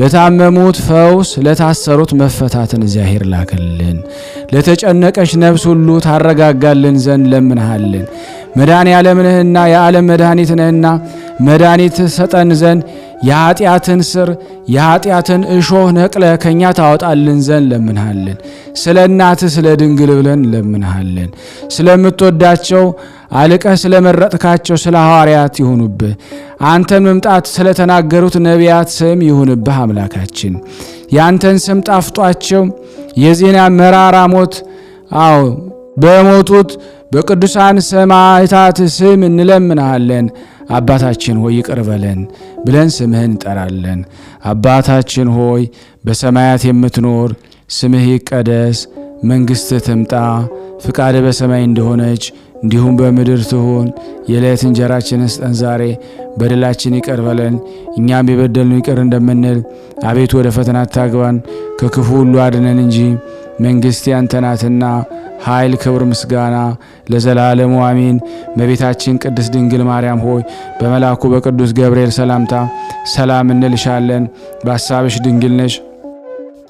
A: ለታመሙት ፈውስ፣ ለታሰሩት መፈታትን እግዚአብሔር ላክልን። ለተጨነቀች ነፍስ ሁሉ ታረጋጋልን ዘንድ ለምንሃልን። መድኃኔ ዓለም ነህና የዓለም መድኃኒት ነህና መድኃኒት ሰጠን ዘንድ የኃጢአትን ስር የኃጢአትን እሾህ ነቅለ ከኛ ታወጣልን ዘንድ ለምንሃልን። ስለ እናትህ ስለ ድንግል ብለን ለምንሃልን። ስለምትወዳቸው አልቀህ ስለመረጥካቸው ስለ ሐዋርያት ይሁንብህ። አንተን መምጣት ስለተናገሩት ነቢያት ስም ይሁንብህ። አምላካችን ያንተን ስም ጣፍጧቸው የዚህን መራራ ሞት በሞቱት በቅዱሳን ሰማዕታት ስም እንለምንሃለን። አባታችን ሆይ ይቅር በለን ብለን ስምህን እንጠራለን። አባታችን ሆይ በሰማያት የምትኖር ስምህ ይቀደስ፣ መንግሥትህ ትምጣ፣ ፍቃድህ በሰማይ እንደሆነች እንዲሁም በምድር ትሁን። የዕለት እንጀራችንን ስጠን ዛሬ፣ በደላችን ይቅር በለን እኛም የበደልነውን ይቅር እንደምንል፣ አቤቱ ወደ ፈተና አታግባን ከክፉ ሁሉ አድነን እንጂ መንግሥት ያንተ ናትና ኃይል፣ ክብር፣ ምስጋና ለዘላለሙ አሜን። እመቤታችን ቅድስት ድንግል ማርያም ሆይ በመልአኩ በቅዱስ ገብርኤል ሰላምታ ሰላም እንልሻለን። በሐሳብሽ ድንግል ነሽ፣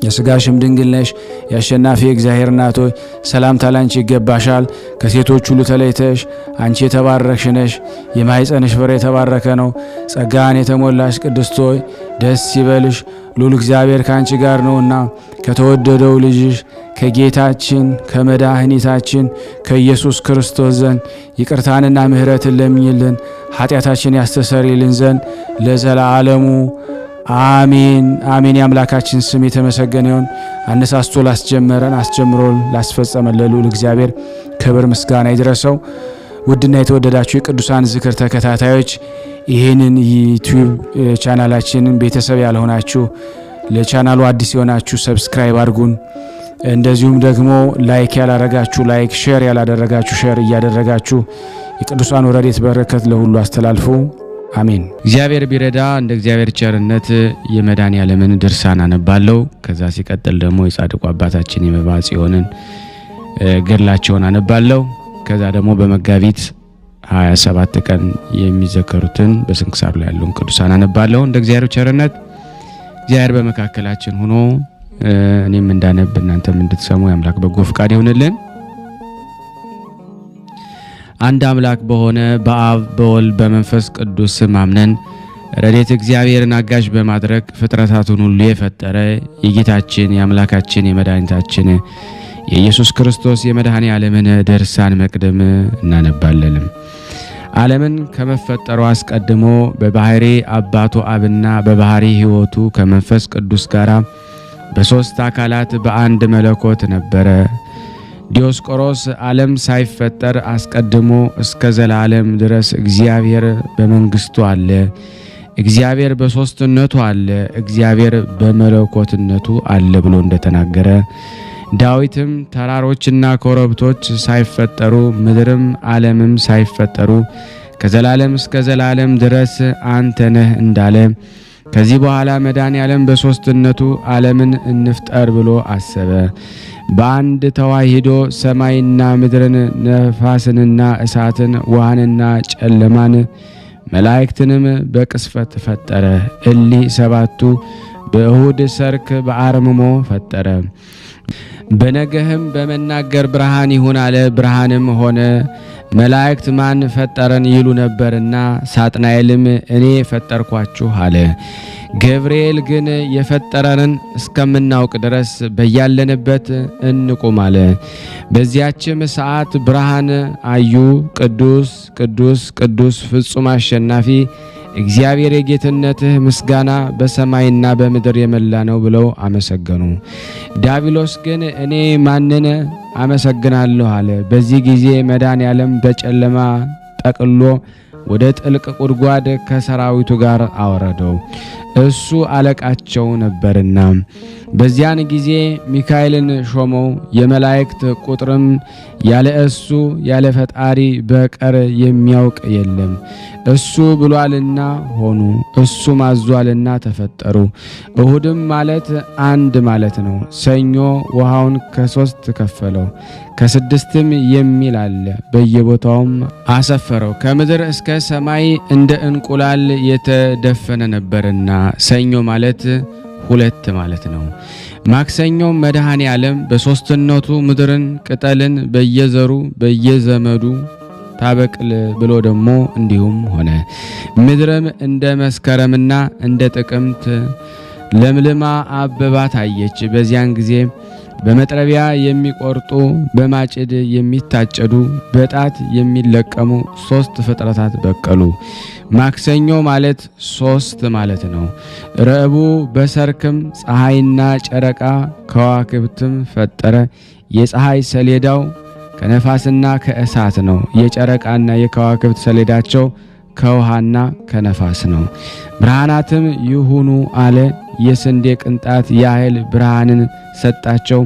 A: የሥጋሽም ድንግል ነሽ። የአሸናፊ እግዚአብሔር እናት ሆይ ሰላምታ ላንቺ ይገባሻል። ከሴቶች ሁሉ ተለይተሽ አንቺ የተባረክሽ ነሽ፣ የማኅፀንሽ ፍሬ የተባረከ ነው። ጸጋን የተሞላሽ ቅድስት ሆይ ደስ ይበልሽ፣ ሉል እግዚአብሔር ከአንቺ ጋር ነውና ከተወደደው ልጅሽ ከጌታችን ከመድኃኒታችን ከኢየሱስ ክርስቶስ ዘንድ ይቅርታንና ምሕረትን ለምኝልን ኃጢአታችን ያስተሰርይልን ዘንድ ለዘላለሙ አሜን አሜን። የአምላካችን ስም የተመሰገነ ይሁን። አነሳስቶ ላስጀመረን አስጀምሮ ላስፈጸመን ለልዑል እግዚአብሔር ክብር ምስጋና ይድረሰው። ውድና የተወደዳችሁ የቅዱሳን ዝክር ተከታታዮች ይህንን ዩቲዩብ ቻናላችንን ቤተሰብ ያልሆናችሁ ለቻናሉ አዲስ የሆናችሁ ሰብስክራይብ አድርጉን። እንደዚሁም ደግሞ ላይክ ያላረጋችሁ ላይክ፣ ሼር ያላደረጋችሁ ሼር እያደረጋችሁ የቅዱሳን ረድኤት በረከት ለሁሉ አስተላልፉ። አሜን። እግዚአብሔር ቢረዳ እንደ እግዚአብሔር ቸርነት የመድኃኔዓለምን ድርሳን አነባለሁ። ከዛ ሲቀጥል ደግሞ የጻድቁ አባታችን የመብዓ ጽዮንን ገድላቸውን አነባለሁ። ከዛ ደግሞ በመጋቢት 27 ቀን የሚዘከሩትን በስንክሳር ላይ ያለውን ቅዱሳን አነባለሁ። እንደ እግዚአብሔር ቸርነት እግዚአብሔር በመካከላችን ሆኖ እኔም እንዳነብ እናንተም እንድትሰሙ የአምላክ በጎ ፍቃድ ይሁንልን። አንድ አምላክ በሆነ በአብ በወልድ በመንፈስ ቅዱስ ስም አምነን ረድኤተ እግዚአብሔርን አጋዥ በማድረግ ፍጥረታቱን ሁሉ የፈጠረ የጌታችን የአምላካችን የመድኃኒታችን የኢየሱስ ክርስቶስ የመድኃኔዓለምን ድርሳን መቅደም እናነባለን። ዓለምን ከመፈጠሩ አስቀድሞ በባህሪ አባቱ አብና በባህሪ ሕይወቱ ከመንፈስ ቅዱስ ጋር በሶስት አካላት በአንድ መለኮት ነበረ። ዲዮስቆሮስ ዓለም ሳይፈጠር አስቀድሞ እስከ ዘላለም ድረስ እግዚአብሔር በመንግስቱ አለ፣ እግዚአብሔር በሶስትነቱ አለ፣ እግዚአብሔር በመለኮትነቱ አለ ብሎ እንደተናገረ፣ ዳዊትም ተራሮችና ኮረብቶች ሳይፈጠሩ ምድርም ዓለምም ሳይፈጠሩ ከዘላለም እስከ ዘላለም ድረስ አንተ ነህ እንዳለ ከዚህ በኋላ መድኃኔዓለም በሦስትነቱ ዓለምን እንፍጠር ብሎ አሰበ። በአንድ ተዋሂዶ ሰማይና ምድርን፣ ነፋስንና እሳትን፣ ውሃንና ጨለማን፣ መላእክትንም በቅስፈት ፈጠረ። እሊህ ሰባቱ በእሁድ ሰርክ በአርምሞ ፈጠረ። በነገህም በመናገር ብርሃን ይሁን አለ። ብርሃንም ሆነ። መላእክት ማን ፈጠረን ይሉ ነበርና ሳጥናኤልም እኔ ፈጠርኳችሁ አለ። ገብርኤል ግን የፈጠረንን እስከምናውቅ ድረስ በያለንበት እንቁም አለ። በዚያችም ሰዓት ብርሃን አዩ። ቅዱስ ቅዱስ ቅዱስ ፍጹም አሸናፊ እግዚአብሔር የጌትነትህ ምስጋና በሰማይና በምድር የመላ ነው ብለው አመሰገኑ። ዲያብሎስ ግን እኔ ማንን አመሰግናለሁ አለ። በዚህ ጊዜ መድኃኔዓለም በጨለማ ጠቅሎ ወደ ጥልቅ ጉድጓድ ከሰራዊቱ ጋር አወረደው፣ እሱ አለቃቸው ነበርና። በዚያን ጊዜ ሚካኤልን ሾመው። የመላእክት ቁጥርም ያለ እሱ ያለ ፈጣሪ በቀር የሚያውቅ የለም። እሱ ብሏልና ሆኑ፣ እሱ ማዟልና ተፈጠሩ። እሁድም ማለት አንድ ማለት ነው። ሰኞ ውሃውን ከ3 ከፈለው፣ ከ6ም የሚል አለ። በየቦታውም አሰፈረው። ከምድር እስከ ሰማይ እንደ እንቁላል የተደፈነ ነበርና ሰኞ ማለት 2 ማለት ነው። ማክሰኞም መድኃኔዓለም በሦስትነቱ ምድርን ቅጠልን በየዘሩ በየዘመዱ ታበቅል ብሎ ደግሞ እንዲሁም ሆነ። ምድርም እንደ መስከረምና እንደ ጥቅምት ለምልማ አበባ ታየች። በዚያን ጊዜ በመጥረቢያ የሚቆርጡ በማጭድ የሚታጨዱ በጣት የሚለቀሙ 3 ፍጥረታት በቀሉ። ማክሰኞ ማለት 3 ማለት ነው። ረቡዕ በሰርክም ፀሐይና ጨረቃ ከዋክብትም ፈጠረ። የፀሐይ ሰሌዳው ከነፋስና ከእሳት ነው። የጨረቃና የከዋክብት ሰሌዳቸው ከውሃና ከነፋስ ነው። ብርሃናትም ይሁኑ አለ። የስንዴ ቅንጣት ያህል ብርሃንን ሰጣቸው።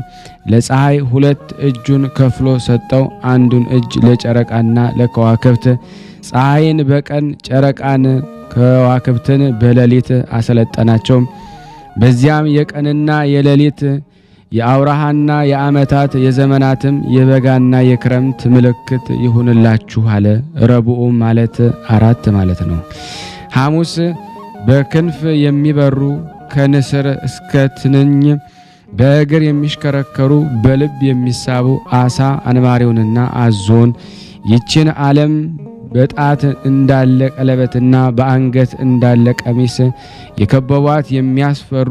A: ለፀሐይ 2 እጁን ከፍሎ ሰጠው። አንዱን እጅ ለጨረቃና ለከዋክብት፣ ፀሐይን በቀን ጨረቃን ከዋክብትን በሌሊት አሰለጠናቸው። በዚያም የቀንና የሌሊት የአውራሃና የዓመታት የዘመናትም የበጋና የክረምት ምልክት ይሁንላችሁ አለ። ረቡዕ ማለት 4 ማለት ነው። ሐሙስ በክንፍ የሚበሩ ከንስር እስከ ትንኝ በእግር የሚሽከረከሩ በልብ የሚሳቡ አሳ አንባሪውንና አዞን ይችን ዓለም በጣት እንዳለ ቀለበትና በአንገት እንዳለ ቀሚስ የከበቧት የሚያስፈሩ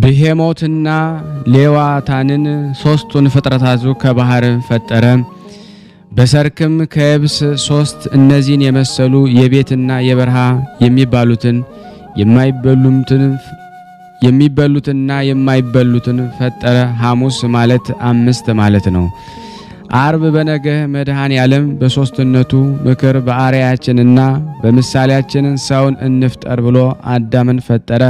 A: ብሄሞትና ሌዋታንን 3ቱን ፍጥረታቱ ከባህር ፈጠረ። በሰርክም ከየብስ 3 እነዚህን የመሰሉ የቤትና የበረሃ የሚበሉትና የማይበሉትን ፈጠረ። ሐሙስ ማለት 5 ማለት ነው። አርብ በነገህ መድኃኔዓለም በሦስትነቱ ምክር በአርአያችንና በምሳሌያችን ሰውን እንፍጠር ብሎ አዳምን ፈጠረ።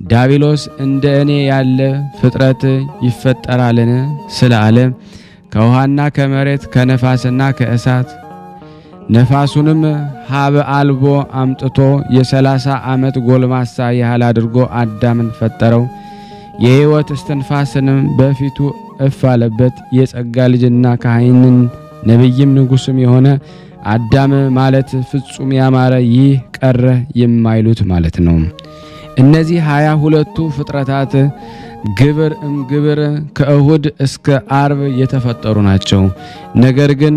A: ዲያብሎስ እንደ እኔ ያለ ፍጥረት ይፈጠራልን ስላለ ከውሃና ከመሬት ከነፋስና ከእሳት ነፋሱንም ሀበ አልቦ አምጥቶ የ30 ዓመት ጎልማሳ ያህል አድርጎ አዳምን ፈጠረው። የሕይወት እስትንፋስንም በፊቱ እፍ አለበት። የጸጋ ልጅና ካህንን ነቢይም ንጉሥም የሆነ አዳም ማለት ፍጹም ያማረ ይህ ቀረ የማይሉት ማለት ነው። እነዚህ 22ቱ ፍጥረታት ግብር እምግብር ከእሁድ እስከ አርብ የተፈጠሩ ናቸው። ነገር ግን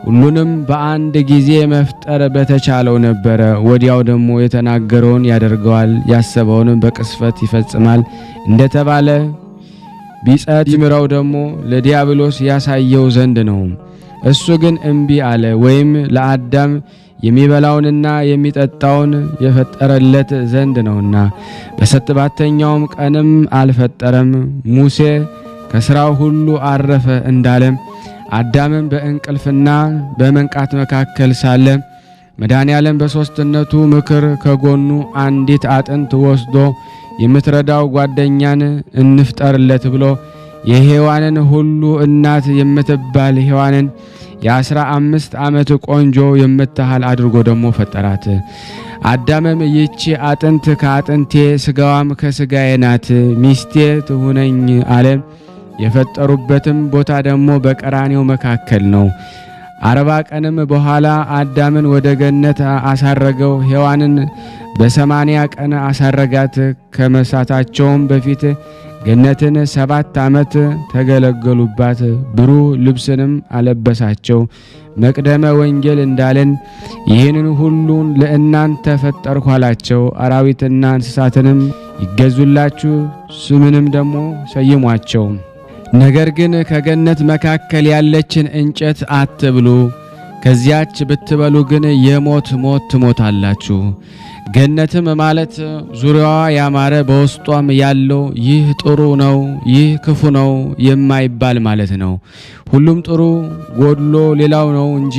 A: ሁሉንም በአንድ ጊዜ መፍጠር በተቻለው ነበረ። ወዲያው ደግሞ የተናገረውን ያደርገዋል፣ ያሰበውንም በቅስፈት ይፈጽማል እንደተባለ ቢጸት ይምረው ደግሞ ለዲያብሎስ ያሳየው ዘንድ ነው። እሱ ግን እምቢ አለ። ወይም ለአዳም የሚበላውንና የሚጠጣውን የፈጠረለት ዘንድ ነውና በሰባተኛውም ቀንም አልፈጠረም። ሙሴ ከሥራው ሁሉ አረፈ እንዳለ አዳምን በእንቅልፍና በመንቃት መካከል ሳለ መድኃኔዓለም በሦስትነቱ ምክር ከጎኑ አንዲት አጥንት ወስዶ የምትረዳው ጓደኛን እንፍጠርለት ብሎ የሔዋንን ሁሉ እናት የምትባል ሔዋንን የ15 ዓመት ቆንጆ የምትሃል አድርጎ ደግሞ ፈጠራት። አዳምም ይህች አጥንት ከአጥንቴ ስጋዋም ከስጋዬ ናት፣ ሚስቴ ትሁነኝ አለ። የፈጠሩበትም ቦታ ደግሞ በቀራኔው መካከል ነው። 40 ቀንም በኋላ አዳምን ወደ ገነት አሳረገው። ሔዋንን በ80 ቀን አሳረጋት። ከመሳታቸውም በፊት ገነትን 7 ዓመት ተገለገሉባት። ብሩህ ልብስንም አለበሳቸው። መቅደመ ወንጌል እንዳለን ይህንን ሁሉን ለእናንተ ፈጠርኩ አላቸው። አራዊትና እንስሳትንም ይገዙላችሁ፣ ስምንም ደግሞ ሰይሟቸው። ነገር ግን ከገነት መካከል ያለችን እንጨት አትብሉ፣ ከዚያች ብትበሉ ግን የሞት ሞት ትሞታላችሁ። ገነትም ማለት ዙሪያዋ ያማረ በውስጧም ያለው ይህ ጥሩ ነው፣ ይህ ክፉ ነው የማይባል ማለት ነው። ሁሉም ጥሩ ጎድሎ ሌላው ነው እንጂ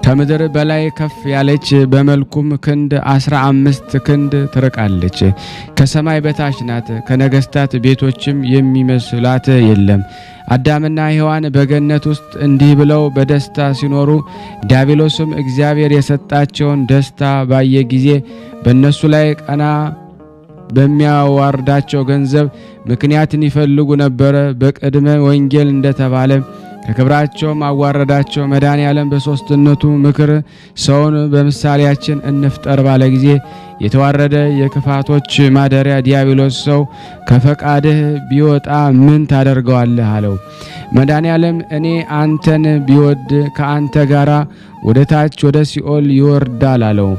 A: ከምድር በላይ ከፍ ያለች በመልኩም ክንድ 15 ክንድ ትርቃለች። ከሰማይ በታች ናት። ከነገስታት ቤቶችም የሚመስላት የለም። አዳምና ሔዋን በገነት ውስጥ እንዲህ ብለው በደስታ ሲኖሩ ዲያብሎስም እግዚአብሔር የሰጣቸውን ደስታ ባየ ጊዜ በእነሱ ላይ ቀና በሚያዋርዳቸው ገንዘብ ምክንያትን ይፈልጉ ነበረ። በቅድመ ወንጌል እንደተባለ ከክብራቸውም አዋረዳቸው። መድኃኔዓለም በሦስትነቱ ምክር ሰውን በምሳሌያችን እንፍጠር ባለ ጊዜ የተዋረደ የክፋቶች ማደሪያ ዲያብሎስ ሰው ከፈቃድህ ቢወጣ ምን ታደርገዋለህ አለው። መድኃኔዓለም እኔ አንተን ቢወድ ከአንተ ጋር ወደ ታች ወደ ሲኦል ይወርዳል አለው።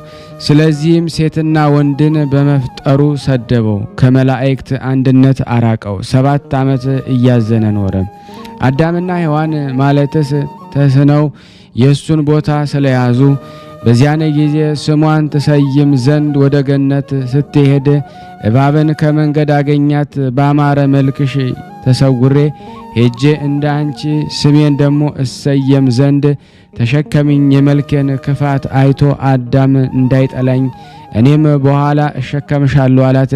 A: ስለዚህም ሴትና ወንድን በመፍጠሩ ሰደበው፣ ከመላእክት አንድነት አራቀው። 7 ዓመት እያዘነ ኖረ። አዳምና ሔዋን ማለትስ ተስነው የእሱን ቦታ ስለያዙ በዚያን ጊዜ ስሟን ትሰይም ዘንድ ወደ ገነት ስትሄድ እባብን ከመንገድ አገኛት። ባማረ መልክሽ ተሰውሬ ሄጄ እንደ አንቺ ስሜን ደግሞ እሰየም ዘንድ ተሸከሚኝ። የመልኬን ክፋት አይቶ አዳም እንዳይጠላኝ እኔም በኋላ እሸከምሻለሁ አላት።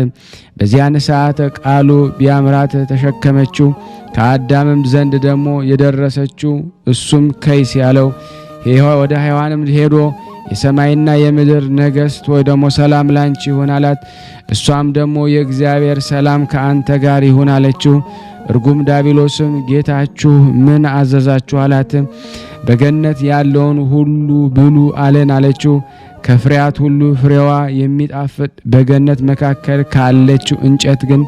A: በዚያን ሰዓት ቃሉ ቢያምራት ተሸከመችው። ከአዳምም ዘንድ ደግሞ የደረሰችው እሱም ከይስ ያለው ወደ ሔዋንም ሄዶ የሰማይና የምድር ነገሥት ወይ ደግሞ ሰላም ላንቺ ይሁን አላት። እሷም ደግሞ የእግዚአብሔር ሰላም ከአንተ ጋር ይሁን አለችው። እርጉም ዲያብሎስም ጌታችሁ ምን አዘዛችሁ አላት። በገነት ያለውን ሁሉ ብሉ አለን አለችው። ከፍሬያት ሁሉ ፍሬዋ የሚጣፍጥ በገነት መካከል ካለችው እንጨት ግን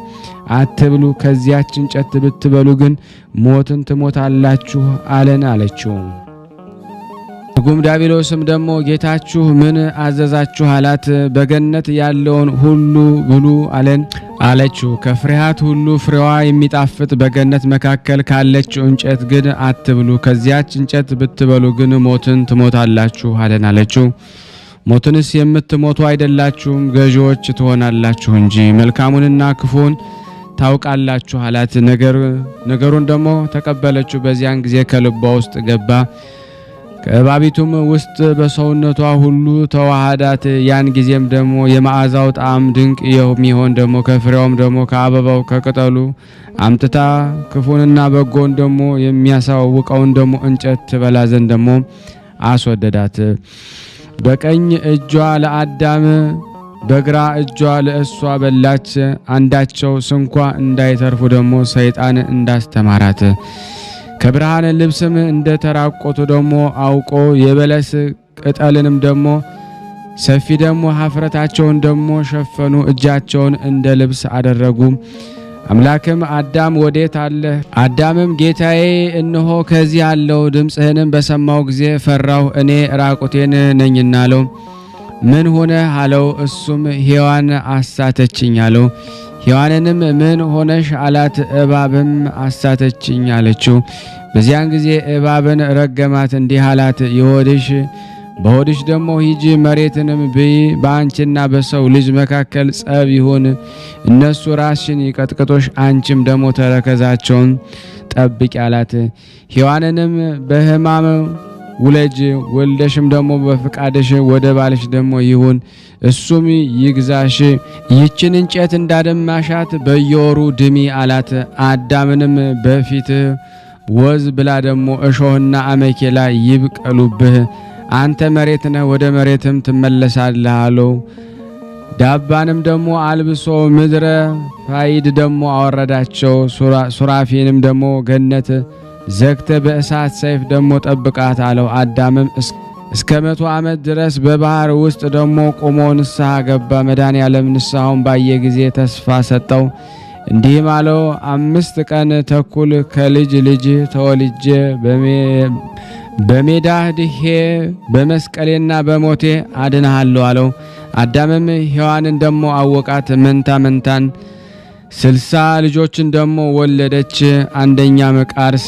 A: አትብሉ፣ ከዚያች እንጨት ብትበሉ ግን ሞትን ትሞታላችሁ አለን አለችው። እርጉም ዲያብሎስም ደግሞ ጌታችሁ ምን አዘዛችሁ አላት። በገነት ያለውን ሁሉ ብሉ አለን አለችው። ከፍሬያት ሁሉ ፍሬዋ የሚጣፍጥ በገነት መካከል ካለችው እንጨት ግን አትብሉ፣ ከዚያች እንጨት ብትበሉ ግን ሞትን ትሞታላችሁ አለን አለችው። ሞትንስ የምትሞቱ አይደላችሁም፣ ገዢዎች ትሆናላችሁ እንጂ መልካሙንና ክፉን ታውቃላችሁ አላት። ነገሩን ደግሞ ተቀበለችው። በዚያን ጊዜ ከልቧ ውስጥ ገባ። ከእባቢቱም ውስጥ በሰውነቷ ሁሉ ተዋሃዳት። ያን ጊዜም ደግሞ የመዓዛው ጣዕም ድንቅ የሚሆን ደግሞ ከፍሬውም ደግሞ ከአበባው ከቅጠሉ አምጥታ ክፉንና በጎን ደግሞ የሚያሳውቀውን ደግሞ እንጨት ትበላ ዘንድ ደግሞ አስወደዳት። በቀኝ እጇ ለአዳም በግራ እጇ ለእሷ በላች። አንዳቸው ስንኳ እንዳይተርፉ ደግሞ ሰይጣን እንዳስተማራት ከብርሃን ልብስም እንደተራቆቱ ደግሞ አውቆ የበለስ ቅጠልንም ደግሞ ሰፊ ደግሞ ኀፍረታቸውን ደግሞ ሸፈኑ፣ እጃቸውን እንደ ልብስ አደረጉ። አምላክም አዳም ወዴት አለ? አዳምም ጌታዬ እነሆ ከዚህ አለው፣ ድምፅህንም በሰማው ጊዜ ፈራሁ፣ እኔ ራቁቴን ነኝና አለው። ምን ሆነ አለው። እሱም ሔዋን አሳተችኝ አለው። ሔዋንንም ምን ሆነሽ አላት። እባብም አሳተችኝ አለችው። በዚያን ጊዜ እባብን ረገማት፣ እንዲህ አላት፣ በሆድሽ ደግሞ ሂጂ፣ መሬትንም ብይ፣ በአንቺና በሰው ልጅ መካከል ጸብ ይሁን። እነሱ ራስሽን ይቀጥቅጦሽ፣ አንቺም ደግሞ ተረከዛቸውን ጠብቂ አላት። ሔዋንንም በሕማም ውለጅ፣ ወልደሽም ደግሞ በፍቃድሽ ወደ ባልሽ ደግሞ ይሁን፣ እሱም ይግዛሽ። ይህችን እንጨት እንዳደማሻት በየወሩ ድሚ አላት። አዳምንም በፊት ወዝ ብላ ደግሞ እሾህና አሜኬላ ይብቀሉብህ፣ አንተ መሬት ነህ፣ ወደ መሬትም ትመለሳለህ አለው። ዳባንም ደግሞ አልብሶ ምድረ ፋይድ ደግሞ አወረዳቸው። ሱራፊንም ደግሞ ገነት ዘግተ በእሳት ሰይፍ ደግሞ ጠብቃት አለው። አዳምም እስከ 100 ዓመት ድረስ በባህር ውስጥ ደግሞ ቆሞ ንስሐ ገባ። መድኃኔዓለም ንስሐውን ባየ ጊዜ ተስፋ ሰጠው፣ እንዲህም አለው 5 ቀን ተኩል ከልጅ ልጅ ተወልጄ በሜዳህ ድሄ በመስቀሌና በሞቴ አድንሃለሁ አለው። አዳምም ሔዋንን ደግሞ አወቃት፣ መንታን 60 ልጆችን ደግሞ ወለደች። አንደኛ መቃርስ።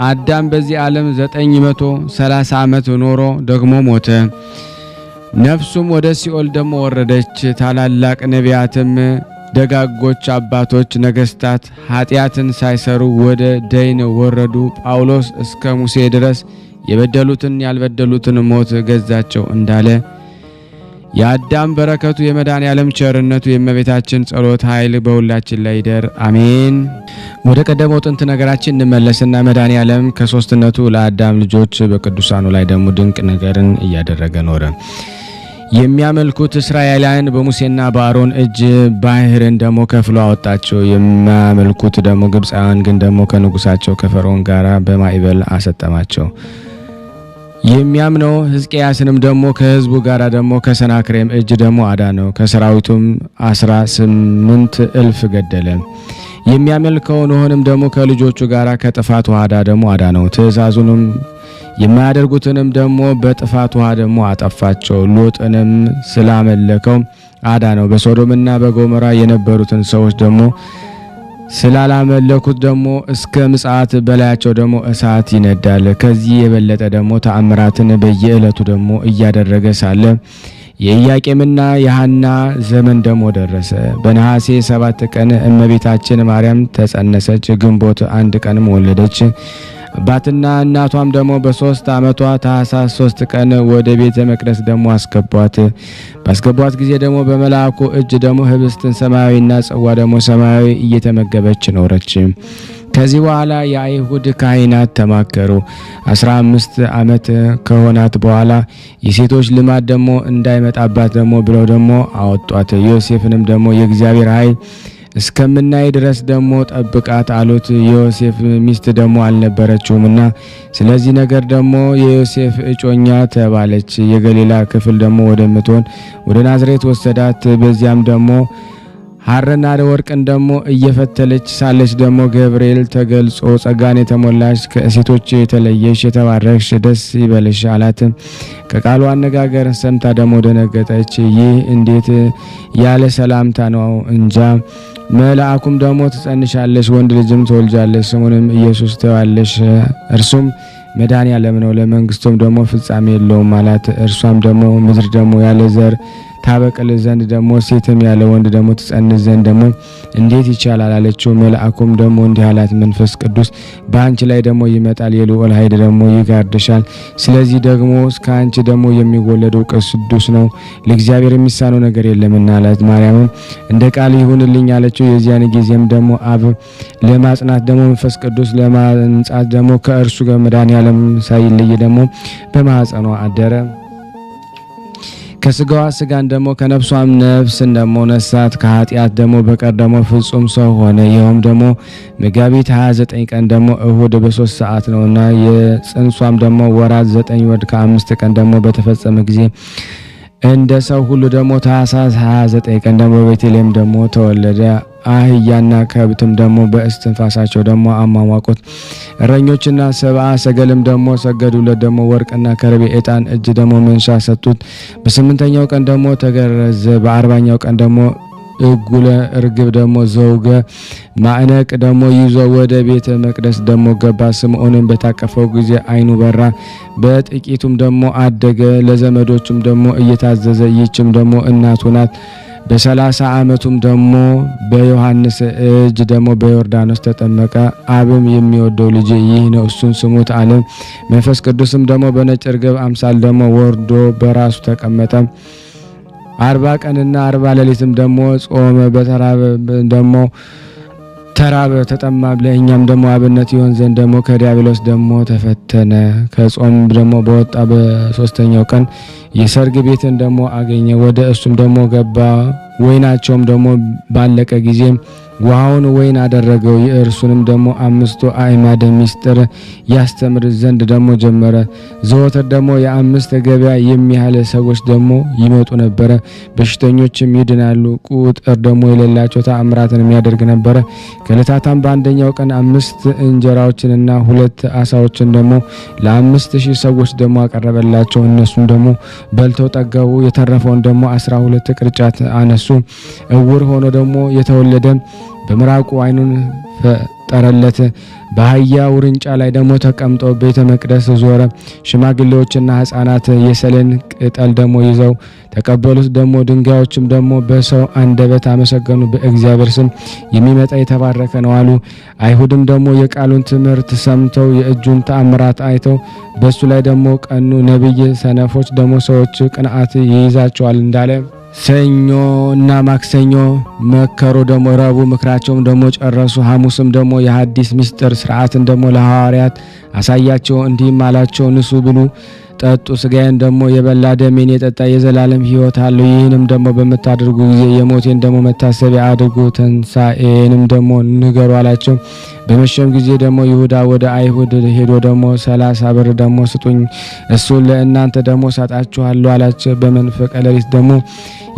A: አዳም በዚህ ዓለም 930 ዓመት ኖሮ ደግሞ ሞተ። ነፍሱም ወደ ሲኦል ደግሞ ወረደች። ታላላቅ ነቢያትም ደጋጎች አባቶች ነገስታት ኃጢአትን ሳይሰሩ ወደ ደይን ወረዱ። ጳውሎስ እስከ ሙሴ ድረስ የበደሉትን ያልበደሉትን ሞት ገዛቸው እንዳለ የአዳም በረከቱ የመድኃኔዓለም ቸርነቱ የእመቤታችን ጸሎት ኃይል በሁላችን ላይ ይደር፣ አሜን። ወደ ቀደመው ጥንት ነገራችን እንመለስና መድኃኔዓለም ከሶስትነቱ ለአዳም ልጆች በቅዱሳኑ ላይ ደግሞ ድንቅ ነገርን እያደረገ ኖረ። የሚያመልኩት እስራኤላውያን በሙሴና በአሮን እጅ ባህርን ደግሞ ከፍሎ አወጣቸው። የሚያመልኩት ደግሞ ግብፃውያን ግን ደግሞ ከንጉሳቸው ከፈርዖን ጋር በማዕበል አሰጠማቸው። የሚያምነው ሕዝቅያስንም ደግሞ ከህዝቡ ጋር ደግሞ ከሰናክሬም እጅ ደግሞ አዳነው። ከሰራዊቱም 18,000 ገደለ። የሚያመልከው ኖኅንም ደግሞ ከልጆቹ ጋር ከጥፋት ውሃ ደግሞ አዳነው። ትእዛዙንም የማያደርጉትንም ደግሞ በጥፋት ውሃ ደግሞ አጠፋቸው። ሎጥንም ስላመለከው አዳነው። በሶዶምና በጎሞራ የነበሩትን ሰዎች ደግሞ ስላላመለኩት ደግሞ እስከ ምጽአት በላያቸው ደግሞ እሳት ይነዳል። ከዚህ የበለጠ ደግሞ ተአምራትን በየዕለቱ ደግሞ እያደረገ ሳለ የኢያቄምና የሐና ዘመን ደግሞ ደረሰ። በነሐሴ 7 ቀን እመቤታችን ማርያም ተጸነሰች። ግንቦት 1 ቀንም ወለደች። አባትና እናቷም ደግሞ በ3 ዓመቷ ታኅሳስ 3 ቀን ወደ ቤተ መቅደስ ደግሞ አስገቧት። ባስገቧት ጊዜ ደግሞ በመልአኩ እጅ ደግሞ ህብስትን ሰማያዊና ጽዋ ደግሞ ሰማያዊ እየተመገበች ኖረች። ከዚህ በኋላ የአይሁድ ካህናት ተማከሩ። 15 ዓመት ከሆናት በኋላ የሴቶች ልማድ ደግሞ እንዳይመጣባት ደግሞ ብለው ደግሞ አወጧት። ዮሴፍንም ደግሞ የእግዚአብሔር ኃይል እስከምናይ ድረስ ደግሞ ጠብቃት አሉት። የዮሴፍ ሚስት ደግሞ አልነበረችውምና ስለዚህ ነገር ደግሞ የዮሴፍ እጮኛ ተባለች። የገሊላ ክፍል ደግሞ ወደምትሆን ወደ ናዝሬት ወሰዳት። በዚያም ደግሞ ሐርና ወርቅን ደግሞ እየፈተለች ሳለች ደግሞ ገብርኤል ተገልጾ ጸጋን የተሞላሽ ከሴቶች የተለየሽ የተባረክሽ ደስ ይበልሽ አላት። ከቃሉ አነጋገር ሰምታ ደግሞ ደነገጠች። ይህ እንዴት ያለ ሰላምታ ነው እንጃ። መልአኩም ደግሞ ትጸንሻለሽ፣ ወንድ ልጅም ትወልጃለሽ፣ ስሙንም ኢየሱስ ትይዋለሽ፣ እርሱም መድኃኔዓለም ነው፣ ለመንግስቱም ደግሞ ፍጻሜ የለውም አላት። እርሷም ደግሞ ምድር ደግሞ ያለ ዘር ታበቅል ዘንድ ደግሞ ሴትም ያለ ወንድ ደግሞ ትጸንስ ዘንድ ደግሞ እንዴት ይቻላል አለችው። መልአኩም ደግሞ እንዲህ አላት፣ መንፈስ ቅዱስ በአንቺ ላይ ደግሞ ይመጣል፣ የልዑል ኃይል ደግሞ ይጋርድሻል። ስለዚህ ደግሞ እስከ አንቺ ደግሞ የሚወለደው ቅዱስ ነው፣ ለእግዚአብሔር የሚሳነው ነገር የለምና አላት። ማርያምም እንደ ቃል ይሁንልኝ አለችው። የዚያን ጊዜም ደግሞ አብ ለማጽናት ደግሞ መንፈስ ቅዱስ ለማንጻት ደግሞ ከእርሱ ጋር መድኃኔዓለም ሳይለይ ደግሞ በማኅፀኗ አደረ። ከስጋዋ ስጋን ደግሞ ከነፍሷም ነፍስን ደግሞ ነሳት። ከኃጢአት ደግሞ በቀር ደግሞ ፍጹም ሰው ሆነ። ይኸውም ደግሞ መጋቢት 29 ቀን ደግሞ እሁድ በ3 ሰዓት ነውና የጽንሷም ደግሞ ወራት 9 ወር ከ5 ቀን ደግሞ በተፈጸመ ጊዜ እንደ ሰው ሁሉ ደግሞ ታኅሳስ 29 ቀን ደግሞ በቤተልሔም ደግሞ ተወለደ። አህያና ከብትም ደግሞ በእስትንፋሳቸው ደግሞ አሟሟቁት። እረኞችና ሰብአ ሰገልም ደግሞ ሰገዱለት። ደግሞ ወርቅና ከርቤ ዕጣን እጅ ደግሞ መንሻ ሰጡት። በ8ኛው ቀን ደግሞ ተገረዘ። በ40ኛው ቀን ደግሞ እጉለ እርግብ ደግሞ ዘውገ ማዕነቅ ደግሞ ይዞ ወደ ቤተ መቅደስ ደግሞ ገባ። ስምዖንን በታቀፈው ጊዜ ዓይኑ በራ፣ በጥቂቱም ደግሞ አደገ። ለዘመዶቹም ደግሞ እየታዘዘ ይህችም ደግሞ እናቱ ናት። በ30 ዓመቱም ደግሞ በዮሐንስ እጅ ደግሞ በዮርዳኖስ ተጠመቀ። አብም የሚወደው ልጅ ይህ ነው እሱን ስሙት አለ። መንፈስ ቅዱስም ደግሞ በነጭ ርግብ አምሳል ደግሞ ወርዶ በራሱ ተቀመጠ። 40 ቀንና 40 ሌሊትም ደግሞ ጾመ። በተራበ ደግሞ ተራበ ተጠማ። ለእኛም ደግሞ አብነት ይሆን ዘንድ ደግሞ ከዲያብሎስ ደግሞ ተፈተነ። ከጾም ደግሞ በወጣ በ3ኛው ቀን የሰርግ ቤትን ደግሞ አገኘ። ወደ እሱም ደግሞ ገባ። ወይናቸውም ደግሞ ባለቀ ጊዜ ውሃውን ወይን አደረገው። የእርሱንም ደግሞ 5 አዕማደ ምስጢር ያስተምር ዘንድ ደግሞ ጀመረ። ዘወትር ደግሞ የ5 ገበያ የሚያህል ሰዎች ደግሞ ይመጡ ነበረ። በሽተኞችም ይድናሉ። ቁጥር ደግሞ የሌላቸው ተአምራትን የሚያደርግ ነበረ። ከዕለታትም በአንደኛው ቀን 5 እንጀራዎችንና 2 ዓሣዎችን ደግሞ ለ5000 ሰዎች ደግሞ አቀረበላቸው። እነሱም ደግሞ በልተው ጠገቡ። የተረፈውን ደግሞ 12 ቅርጫት አነሱ። እውር ሆኖ ደግሞ የተወለደ በምራቁ ዓይኑን ፈጠረለት። በአህያ ውርንጫ ላይ ደግሞ ተቀምጦ ቤተ መቅደስ ዞረ። ሽማግሌዎችና ሕፃናት የሰሌን ቅጠል ደግሞ ይዘው ተቀበሉት። ደግሞ ድንጋዮችም ደግሞ በሰው አንደበት አመሰገኑ። በእግዚአብሔር ስም የሚመጣ የተባረከ ነው አሉ። አይሁድም ደግሞ የቃሉን ትምህርት ሰምተው የእጁን ተአምራት አይተው በሱ ላይ ደግሞ ቀኑ። ነቢይ ሰነፎች ደግሞ ሰዎች ቅንዓት ይይዛቸዋል እንዳለ ሰኞ እና ማክሰኞ መከሩ። ደግሞ ረቡዕ ምክራቸውም ደግሞ ጨረሱ። ሐሙስም ደግሞ የሐዲስ ምስጢር ሥርዓትን ደግሞ ለሐዋርያት አሳያቸው። እንዲህም አላቸው፣ ንሱ ብሉ ጠጡ። ሥጋዬን ደግሞ የበላ ደሜን የጠጣ የዘላለም ሕይወት አለው። ይህንም ደግሞ በምታደርጉ ጊዜ የሞቴን ደግሞ መታሰቢያ አድርጉ፣ ትንሣኤንም ደግሞ ንገሩ አላቸው። በመሸም ጊዜ ደግሞ ይሁዳ ወደ አይሁድ ሄዶ ደግሞ 30 ብር ደግሞ ስጡኝ፣ እሱን ለእናንተ ደግሞ ሰጣችኋለሁ አላቸው። በመንፈቀ ሌሊት ደግሞ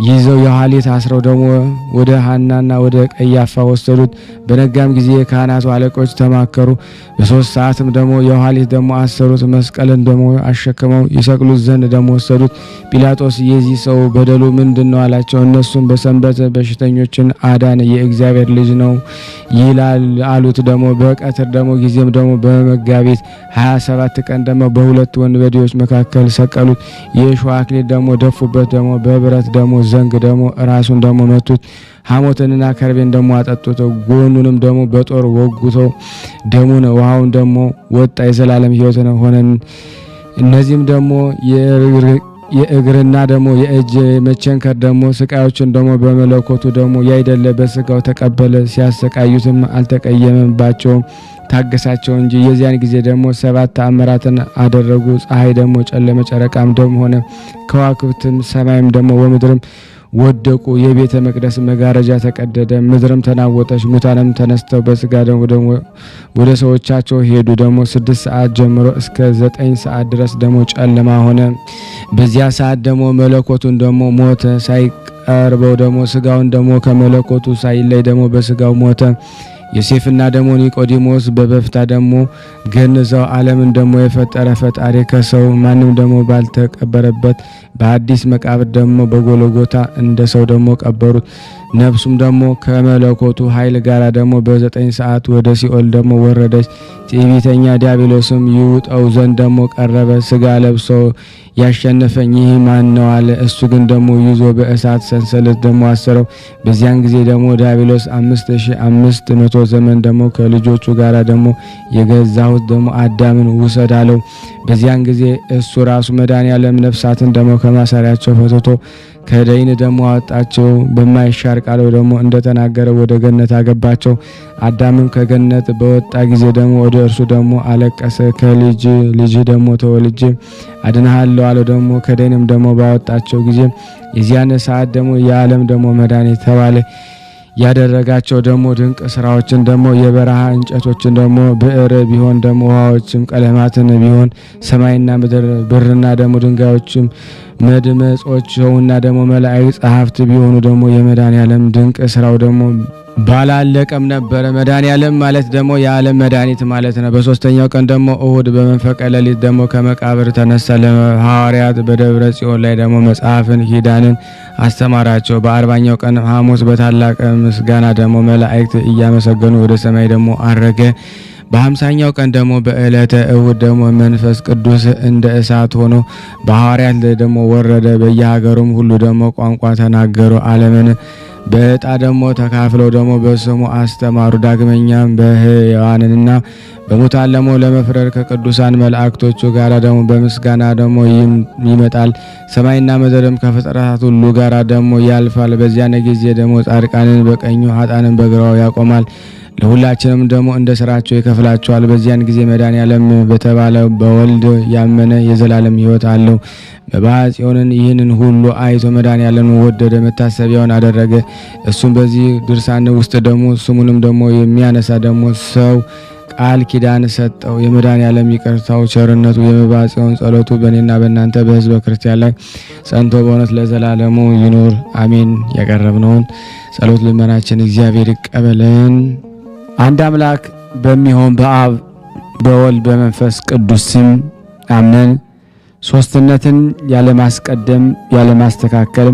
A: ይዘው የኋሊት አስረው ደግሞ ወደ ሐናና ወደ ቀያፋ ወሰዱት። በነጋም ጊዜ የካህናቱ አለቆች ተማከሩ። በ3 ሰዓትም ደግሞ የኋሊት ደግሞ አሰሩት። መስቀልን ደግሞ አሸክመው ይሰቅሉት ዘንድ ደግሞ ወሰዱት። ጲላጦስ የዚህ ሰው በደሉ ምንድን ነው አላቸው። እነሱም በሰንበት በሽተኞችን አዳነ፣ የእግዚአብሔር ልጅ ነው ይላል አሉት። ደግሞ በቀትር ደግሞ ጊዜም ደግሞ በመጋቢት 27 ቀን ደግሞ በሁለት ወንበዴዎች መካከል ሰቀሉት። የእሾህ አክሊል ደግሞ ደፉበት። ደግሞ በብረት ደግሞ ዘንግ ደግሞ ራሱን ደግሞ መቱት። ሐሞትንና ከርቤን ደግሞ አጠጡት። ጎኑንም ደግሞ በጦር ወጉተው ደሙን ውሃውን ደግሞ ወጣ። የዘላለም ሕይወት ሆነን። እነዚህም ደግሞ የእግርና ደግሞ የእጅ መቸንከር ደግሞ ስቃዮችን ደግሞ በመለኮቱ ደግሞ ያይደለ በስጋው ተቀበለ። ሲያሰቃዩትም አልተቀየመባቸውም፣ ታገሳቸው እንጂ። የዚያን ጊዜ ደግሞ 7 ተአምራትን አደረጉ። ፀሐይ ደግሞ ጨለመ፣ ጨረቃም ደም ሆነ፣ ከዋክብትም ሰማይም ደግሞ ወምድርም ወደቁ። የቤተ መቅደስ መጋረጃ ተቀደደ፣ ምድርም ተናወጠች። ሙታንም ተነስተው በስጋ ደግሞ ወደ ሰዎቻቸው ሄዱ። ደግሞ 6 ሰዓት ጀምሮ እስከ 9 ሰዓት ድረስ ደግሞ ጨለማ ሆነ። በዚያ ሰዓት ደግሞ መለኮቱን ደግሞ ሞተ፣ ሳይቀርበው ደግሞ ስጋውን ደግሞ ከመለኮቱ ሳይለይ ደግሞ በስጋው ሞተ። ዮሴፍና ደግሞ ኒቆዲሞስ በበፍታ ደግሞ ገንዘው ዓለምን ደግሞ የፈጠረ ፈጣሪ ከሰው ማንም ደግሞ ባልተቀበረበት በአዲስ መቃብር ደግሞ በጎልጎታ እንደ ሰው ደግሞ ቀበሩት። ነፍሱም ደግሞ ከመለኮቱ ኃይል ጋር ደግሞ በ9 ሰዓት ወደ ሲኦል ደግሞ ወረደች። ትዕቢተኛ ዲያብሎስም ይውጠው ዘንድ ደግሞ ቀረበ። ስጋ ለብሶ ያሸነፈኝ ይህ ማን ነው አለ። እሱ ግን ደግሞ ይዞ በእሳት ሰንሰለት ደግሞ አሰረው። በዚያን ጊዜ ደግሞ ዲያብሎስ 5500 ዘመን ደግሞ ከልጆቹ ጋር ደግሞ የገዛሁት ደግሞ አዳምን ውሰድ አለው። በዚያን ጊዜ እሱ ራሱ መድኃኔዓለም ነፍሳትን ደግሞ ከማሰሪያቸው ፈትቶ ከደይን ደግሞ አወጣቸው። በማይሻር ቃሉ ደግሞ እንደተናገረ ወደ ገነት አገባቸው። አዳምም ከገነት በወጣ ጊዜ ደግሞ ወደ እርሱ ደግሞ አለቀሰ። ከልጅ ልጅ ደግሞ ተወልጄ አድንሃለሁ አለው። ደግሞ ከደይንም ደግሞ ባወጣቸው ጊዜ የዚያን ሰዓት ደግሞ የዓለም ደግሞ መድኃኒት ተባለ። ያደረጋቸው ደግሞ ድንቅ ስራዎችን ደግሞ የበረሃ እንጨቶችን ደግሞ ብዕር ቢሆን ደግሞ ውሃዎችም ቀለማትን ቢሆን ሰማይና ምድር ብርና ደግሞ ድንጋዮችም መድመጾች ሰውና ደግሞ መላእክት ጸሐፍት ቢሆኑ ደግሞ የመድኃኔዓለም ድንቅ ስራው ደግሞ ባላለቀም ነበረ። መድኃኔዓለም ማለት ደግሞ የዓለም መድኃኒት ማለት ነው። በ3ኛው ቀን ደግሞ እሁድ በመንፈቀ ሌሊት ደግሞ ከመቃብር ተነሳ። ለሐዋርያት በደብረ ጽዮን ላይ ደግሞ መጽሐፍን ኪዳንን አስተማራቸው። በ40ኛው ቀን ሐሙስ በታላቅ ምስጋና ደግሞ መላእክት እያመሰገኑ ወደ ሰማይ ደግሞ አረገ። በ50ኛው ቀን ደግሞ በዕለተ እሁድ ደግሞ መንፈስ ቅዱስ እንደ እሳት ሆኖ በሐዋርያት ላይ ደግሞ ወረደ። በየሀገሩም ሁሉ ደግሞ ቋንቋ ተናገሩ። ዓለምን በዕጣ ደግሞ ተካፍለው ደግሞ በስሙ አስተማሩ። ዳግመኛም በሕያዋንና በሙታን ደግሞ ለመፍረድ ከቅዱሳን መላእክቶቹ ጋር ደግሞ በምስጋና ደግሞ ይመጣል። ሰማይና ምድርም ከፍጥረታት ሁሉ ጋር ደግሞ ያልፋል። በዚያን ጊዜ ደግሞ ጻድቃንን በቀኙ ኃጥአንን በግራው ያቆማል። ለሁላችንም ደግሞ እንደ ስራቸው ይከፍላቸዋል። በዚያን ጊዜ መድኃኔዓለም በተባለ በወልድ ያመነ የዘላለም ሕይወት አለው። መባጽዮንን ይህንን ሁሉ አይቶ መድኃኔዓለም ወደደ፣ መታሰቢያውን አደረገ። እሱም በዚህ ድርሳን ውስጥ ደግሞ ስሙንም ደግሞ የሚያነሳ ደግሞ ሰው ቃል ኪዳን ሰጠው። የመድኃኔዓለም ይቅርታው ቸርነቱ የመባጽዮን ጸሎቱ በእኔና በእናንተ በሕዝበ ክርስቲያን ላይ ጸንቶ በእውነት ለዘላለሙ ይኑር አሜን። ያቀረብነውን ጸሎት ልመናችን እግዚአብሔር ይቀበለን። አንድ አምላክ በሚሆን በአብ በወልድ በመንፈስ ቅዱስ ስም አምነን ሶስትነትን ያለማስቀደም ያለማስተካከል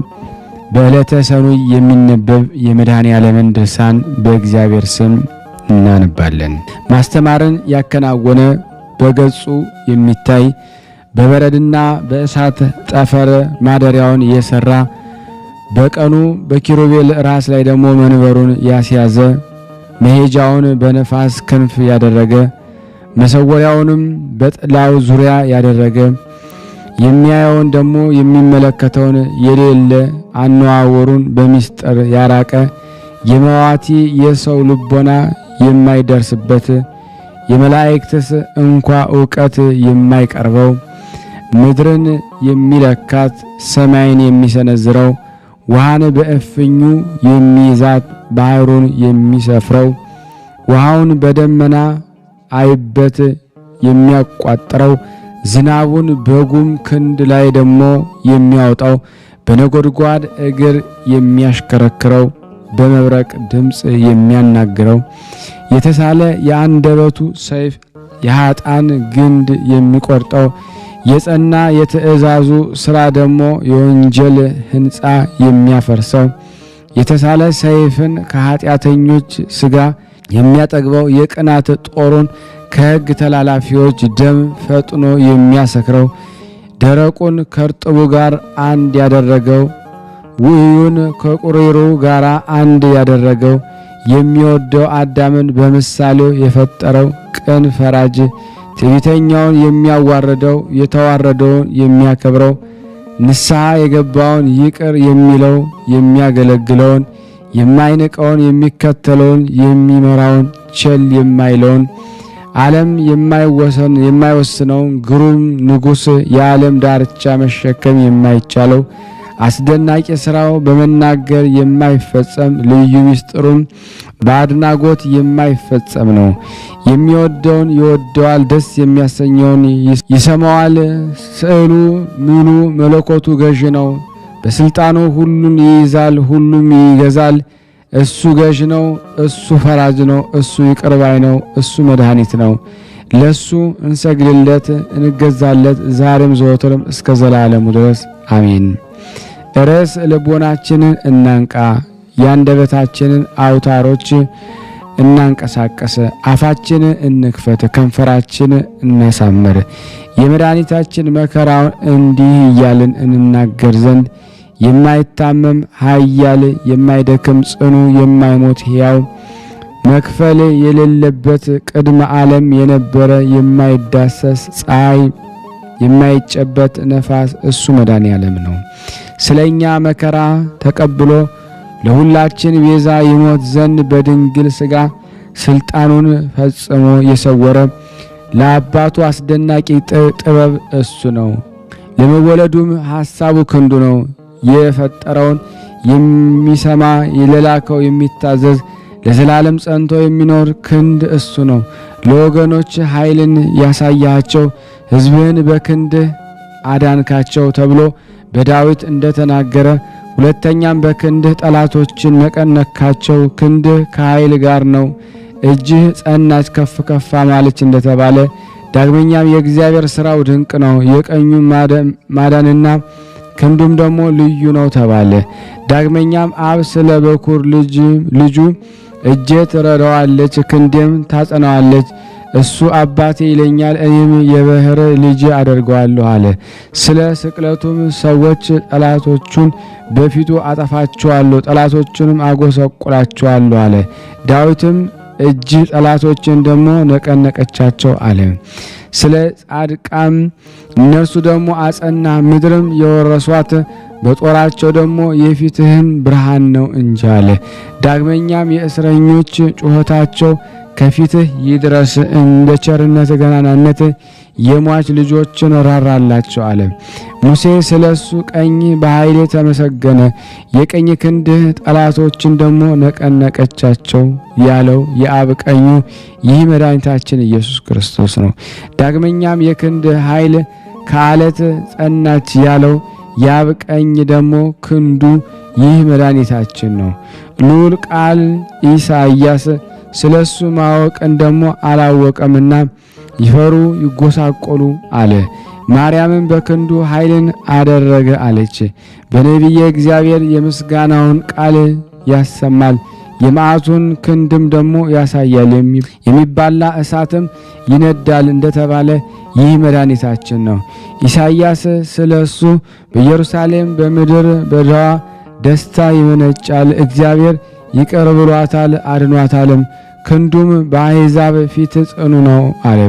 A: በዕለተ ሰኑይ የሚነበብ የመድኃኔዓለምን ድርሳን በእግዚአብሔር ስም እናነባለን። ማስተማርን ያከናወነ በገጹ የሚታይ በበረድና በእሳት ጠፈር ማደሪያውን የሰራ በቀኑ በኪሩቤል ራስ ላይ ደግሞ መንበሩን ያስያዘ መሄጃውን በነፋስ ክንፍ ያደረገ መሰወሪያውንም በጥላው ዙሪያ ያደረገ የሚያየውን ደግሞ የሚመለከተውን የሌለ አነዋወሩን በሚስጥር ያራቀ የመዋቲ የሰው ልቦና የማይደርስበት የመላእክትስ እንኳ ዕውቀት የማይቀርበው ምድርን የሚለካት ሰማይን የሚሰነዝረው ውሃን በእፍኙ የሚይዛት ባህሩን የሚሰፍረው ውሃውን በደመና አይበት የሚያቋጥረው ዝናቡን በጉም ክንድ ላይ ደግሞ የሚያወጣው በነጎድጓድ እግር የሚያሽከረክረው በመብረቅ ድምፅ የሚያናግረው የተሳለ የአንደበቱ ሰይፍ የኃጥአን ግንድ የሚቆርጠው የጸና የትእዛዙ ሥራ ደግሞ የወንጀል ሕንፃ የሚያፈርሰው የተሳለ ሰይፍን ከኃጢአተኞች ሥጋ የሚያጠግበው የቅናት ጦሩን ከሕግ ተላላፊዎች ደም ፈጥኖ የሚያሰክረው ደረቁን ከርጥቡ ጋር አንድ ያደረገው ውዩን ከቁሪሩ ጋር አንድ ያደረገው የሚወደው አዳምን በምሳሌው የፈጠረው ቅን ፈራጅ ትዕቢተኛውን የሚያዋርደው የተዋረደውን የሚያከብረው ንስሐ የገባውን ይቅር የሚለው የሚያገለግለውን የማይንቀውን የሚከተለውን የሚመራውን ቸል የማይለውን ዓለም የማይወስነውን ግሩም ንጉሥ የዓለም ዳርቻ መሸከም የማይቻለው አስደናቂ ሥራው በመናገር የማይፈጸም ልዩ ምስጢሩም በአድናጎት የማይፈጸም ነው። የሚወደውን ይወደዋል፣ ደስ የሚያሰኘውን ይሰማዋል። ስዕሉ ምሉ መለኮቱ ገዥ ነው። በስልጣኑ ሁሉን ይይዛል፣ ሁሉም ይገዛል። እሱ ገዥ ነው፣ እሱ ፈራጅ ነው፣ እሱ ይቅር ባይ ነው፣ እሱ መድኃኒት ነው። ለሱ እንሰግድለት፣ እንገዛለት ዛሬም ዘወትርም እስከ ዘላለሙ ድረስ አሜን። ርዕስ ልቦናችንን እናንቃ፣ የአንደበታችንን አውታሮች እናንቀሳቀስ፣ አፋችንን እንክፈት፣ ከንፈራችን እናሳምር። የመድኃኒታችን መከራውን እንዲህ እያልን እንናገር ዘንድ የማይታመም ኃያል የማይደክም ጽኑ የማይሞት ሕያው መክፈል የሌለበት ቅድመ ዓለም የነበረ የማይዳሰስ ፀሐይ የማይጨበት ነፋስ እሱ መድኃኔዓለም ነው። ስለኛ መከራ ተቀብሎ ለሁላችን ቤዛ ይሞት ዘንድ በድንግል ሥጋ ስልጣኑን ፈጽሞ የሰወረ ለአባቱ አስደናቂ ጥበብ እሱ ነው። ለመወለዱም ሐሳቡ ክንዱ ነው። የፈጠረውን የሚሰማ ለላከው የሚታዘዝ ለዘላለም ጸንቶ የሚኖር ክንድ እሱ ነው። ለወገኖች ኃይልን ያሳያቸው ሕዝብህን በክንድህ አዳንካቸው ተብሎ በዳዊት እንደተናገረ፣ ሁለተኛም በክንድህ ጠላቶችን ነቀነካቸው። ክንድህ ከኃይል ጋር ነው፣ እጅህ ጸናች ከፍ ከፍ ማለች እንደተባለ፣ ዳግመኛም የእግዚአብሔር ሥራው ድንቅ ነው፣ የቀኙ ማዳንና ክንዱም ደግሞ ልዩ ነው ተባለ። ዳግመኛም አብ ስለ በኩር ልጁ እጄ ትረዳዋለች፣ ክንዴም ታጸናዋለች፣ እሱ አባቴ ይለኛል፣ እኔም የባሕር ልጅ አደርገዋለሁ አለ። ስለ ስቅለቱም ሰዎች ጠላቶቹን በፊቱ አጠፋቸዋለሁ፣ ጠላቶቹንም አጎሰቁላቸዋለሁ አለ። ዳዊትም እጅ ጠላቶችን ደግሞ ነቀነቀቻቸው አለ። ስለ ጻድቃም እነርሱ ደግሞ አጸና፣ ምድርም የወረሷት በጦራቸው ደግሞ የፊትህም ብርሃን ነው እንጂ አለ። ዳግመኛም የእስረኞች ጩኸታቸው ከፊትህ ይድረስ፣ እንደ ቸርነት ገናናነት የሟች ልጆችን ራራላቸው አለ። ሙሴ ስለሱ ቀኝ በኃይል ተመሰገነ፣ የቀኝ ክንድህ ጠላቶችን ደግሞ ነቀነቀቻቸው ያለው የአብ ቀኙ ይህ መድኃኒታችን ኢየሱስ ክርስቶስ ነው። ዳግመኛም የክንድህ ኃይል ከአለት ጸናች ያለው የአብ ቀኝ ደግሞ ክንዱ ይህ መድኃኒታችን ነው። ልዑል ቃል ኢሳይያስ ስለሱ ማወቅን ደግሞ አላወቀምና ይፈሩ ይጎሳቆሉ አለ። ማርያምን በክንዱ ኃይልን አደረገ አለች። በነቢየ እግዚአብሔር የምስጋናውን ቃል ያሰማል፣ የመዓቱን ክንድም ደግሞ ያሳያል፣ የሚባላ እሳትም ይነዳል እንደተባለ ይህ መድኃኒታችን ነው። ኢሳይያስ ስለሱ በኢየሩሳሌም በምድር በዳዋ ደስታ ይመነጫል፣ እግዚአብሔር ይቅር ብሏታል አድኗታልም፣ ክንዱም በአሕዛብ ፊት ጽኑ ነው አለ።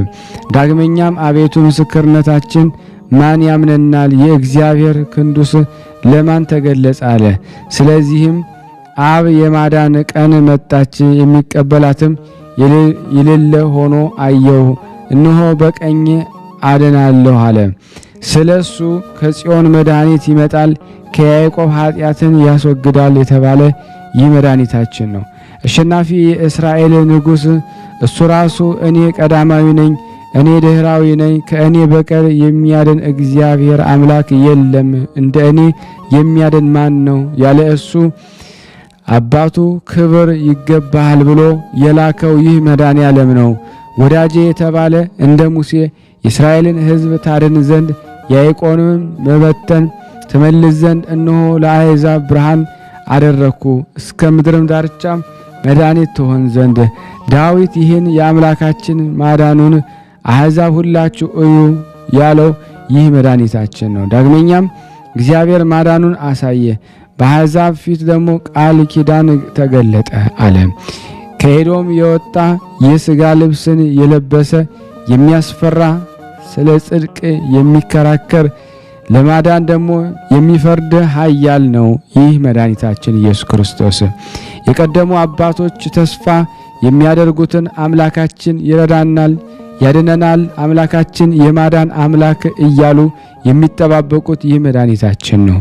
A: ዳግመኛም አቤቱ ምስክርነታችን ማን ያምነናል? የእግዚአብሔር ክንዱስ ለማን ተገለጸ አለ። ስለዚህም አብ የማዳን ቀን መጣች፣ የሚቀበላትም የሌለ ሆኖ አየሁ፣ እነሆ በቀኝ አድናለሁ አለ። ስለሱ ከጽዮን መድኃኒት ይመጣል፣ ከያዕቆብ ኃጢአትን ያስወግዳል የተባለ ይህ መድኃኒታችን ነው። አሸናፊ የእስራኤል ንጉሥ እሱ ራሱ እኔ ቀዳማዊ ነኝ፣ እኔ ድኅራዊ ነኝ፣ ከእኔ በቀር የሚያድን እግዚአብሔር አምላክ የለም፣ እንደ እኔ የሚያድን ማን ነው? ያለ እሱ አባቱ ክብር ይገባሃል ብሎ የላከው ይህ መድኃኔዓለም ነው። ወዳጄ የተባለ እንደ ሙሴ የእስራኤልን ሕዝብ ታድን ዘንድ ያዕቆብንም መበተን ትመልስ ዘንድ እነሆ ለአሕዛብ ብርሃን አደረግኩ፣ እስከ ምድርም ዳርቻ መድኃኒት ትሆን ዘንድ። ዳዊት ይህን የአምላካችን ማዳኑን አሕዛብ ሁላችሁ እዩ ያለው ይህ መድኃኒታችን ነው። ዳግመኛም እግዚአብሔር ማዳኑን አሳየ፣ በአሕዛብ ፊት ደግሞ ቃል ኪዳን ተገለጠ አለ። ከኤዶም የወጣ የሥጋ ልብስን የለበሰ የሚያስፈራ ስለ ጽድቅ የሚከራከር ለማዳን ደግሞ የሚፈርድ ኃያል ነው ይህ መድኃኒታችን ኢየሱስ ክርስቶስ። የቀደሙ አባቶች ተስፋ የሚያደርጉትን አምላካችን ይረዳናል፣ ያድነናል፣ አምላካችን የማዳን አምላክ እያሉ የሚጠባበቁት ይህ መድኃኒታችን ነው።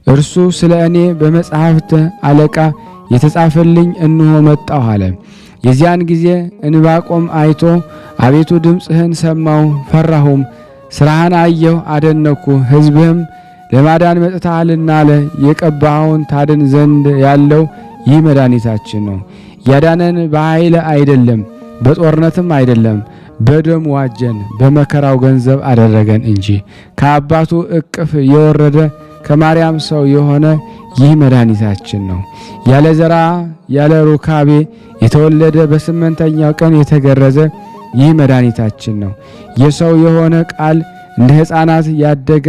A: እርሱ ስለ እኔ በመጽሐፍት አለቃ የተጻፈልኝ እንሆ መጣሁ አለ። የዚያን ጊዜ እንባቆም አይቶ አቤቱ ድምፅህን ሰማሁ ፈራሁም፣ ስራህን አየሁ አደነኩ፣ ሕዝብህም ለማዳን መጥተሃልና አለ። የቀባኸውን ታድን ዘንድ ያለው ይህ መድኃኒታችን ነው። ያዳነን በኃይል አይደለም፣ በጦርነትም አይደለም፣ በደም ዋጀን፣ በመከራው ገንዘብ አደረገን እንጂ። ከአባቱ እቅፍ የወረደ ከማርያም ሰው የሆነ ይህ መድኃኒታችን ነው። ያለ ዘራ ያለ ሩካቤ የተወለደ በስምንተኛው ቀን የተገረዘ ይህ መድኃኒታችን ነው። የሰው የሆነ ቃል እንደ ሕፃናት ያደገ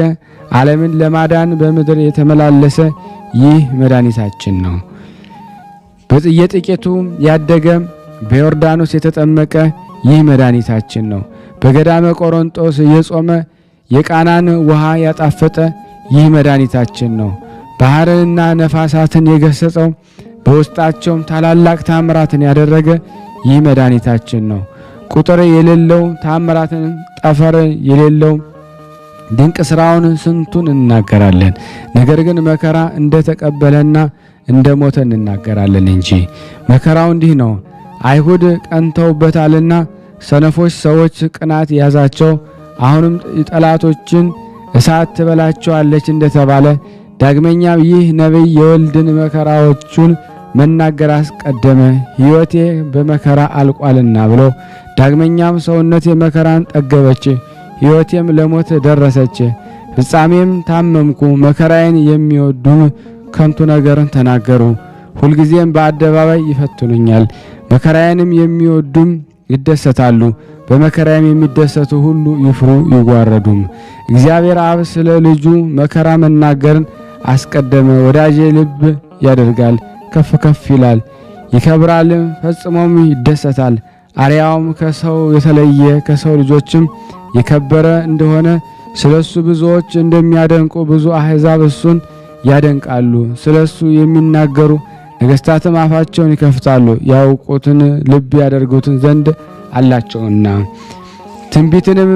A: ዓለምን ለማዳን በምድር የተመላለሰ ይህ መድኃኒታችን ነው። በጥቂቱ ያደገ በዮርዳኖስ የተጠመቀ ይህ መድኃኒታችን ነው። በገዳመ ቆሮንጦስ የጾመ የቃናን ውሃ ያጣፈጠ ይህ መድኃኒታችን ነው። ባህርንና ነፋሳትን የገሰጸው በውስጣቸውም ታላላቅ ታምራትን ያደረገ ይህ መድኃኒታችን ነው። ቁጥር የሌለው ታምራትን ጠፈር የሌለው ድንቅ ስራውን ስንቱን እናገራለን። ነገር ግን መከራ እንደተቀበለና እንደሞተ እንናገራለን እንጂ። መከራው እንዲህ ነው። አይሁድ ቀንተውበታልና ሰነፎች ሰዎች ቅናት ያዛቸው። አሁንም ጠላቶችን እሳት ትበላቸዋለች እንደተባለ ዳግመኛም ይህ ነቢይ የወልድን መከራዎቹን መናገር አስቀደመ። ሕይወቴ በመከራ አልቋልና ብሎ ዳግመኛም ሰውነቴ መከራን ጠገበች፣ ሕይወቴም ለሞት ደረሰች። ፍጻሜም ታመምኩ። መከራዬን የሚወዱም ከንቱ ነገርን ተናገሩ፣ ሁልጊዜም በአደባባይ ይፈትኑኛል። መከራዬንም የሚወዱም ይደሰታሉ፣ በመከራዬም የሚደሰቱ ሁሉ ይፍሩ ይዋረዱም። እግዚአብሔር አብ ስለ ልጁ መከራ መናገርን አስቀደመ። ወዳጄ ልብ ያደርጋል፣ ከፍ ከፍ ይላል፣ ይከብራል፣ ፈጽሞም ይደሰታል። አርያውም ከሰው የተለየ ከሰው ልጆችም የከበረ እንደሆነ ስለሱ ብዙዎች እንደሚያደንቁ ብዙ አሕዛብ እሱን ያደንቃሉ። ስለሱ የሚናገሩ ነገሥታትም አፋቸውን ይከፍታሉ። ያውቁትን ልብ ያደርጉትን ዘንድ አላቸውና። ትንቢትንም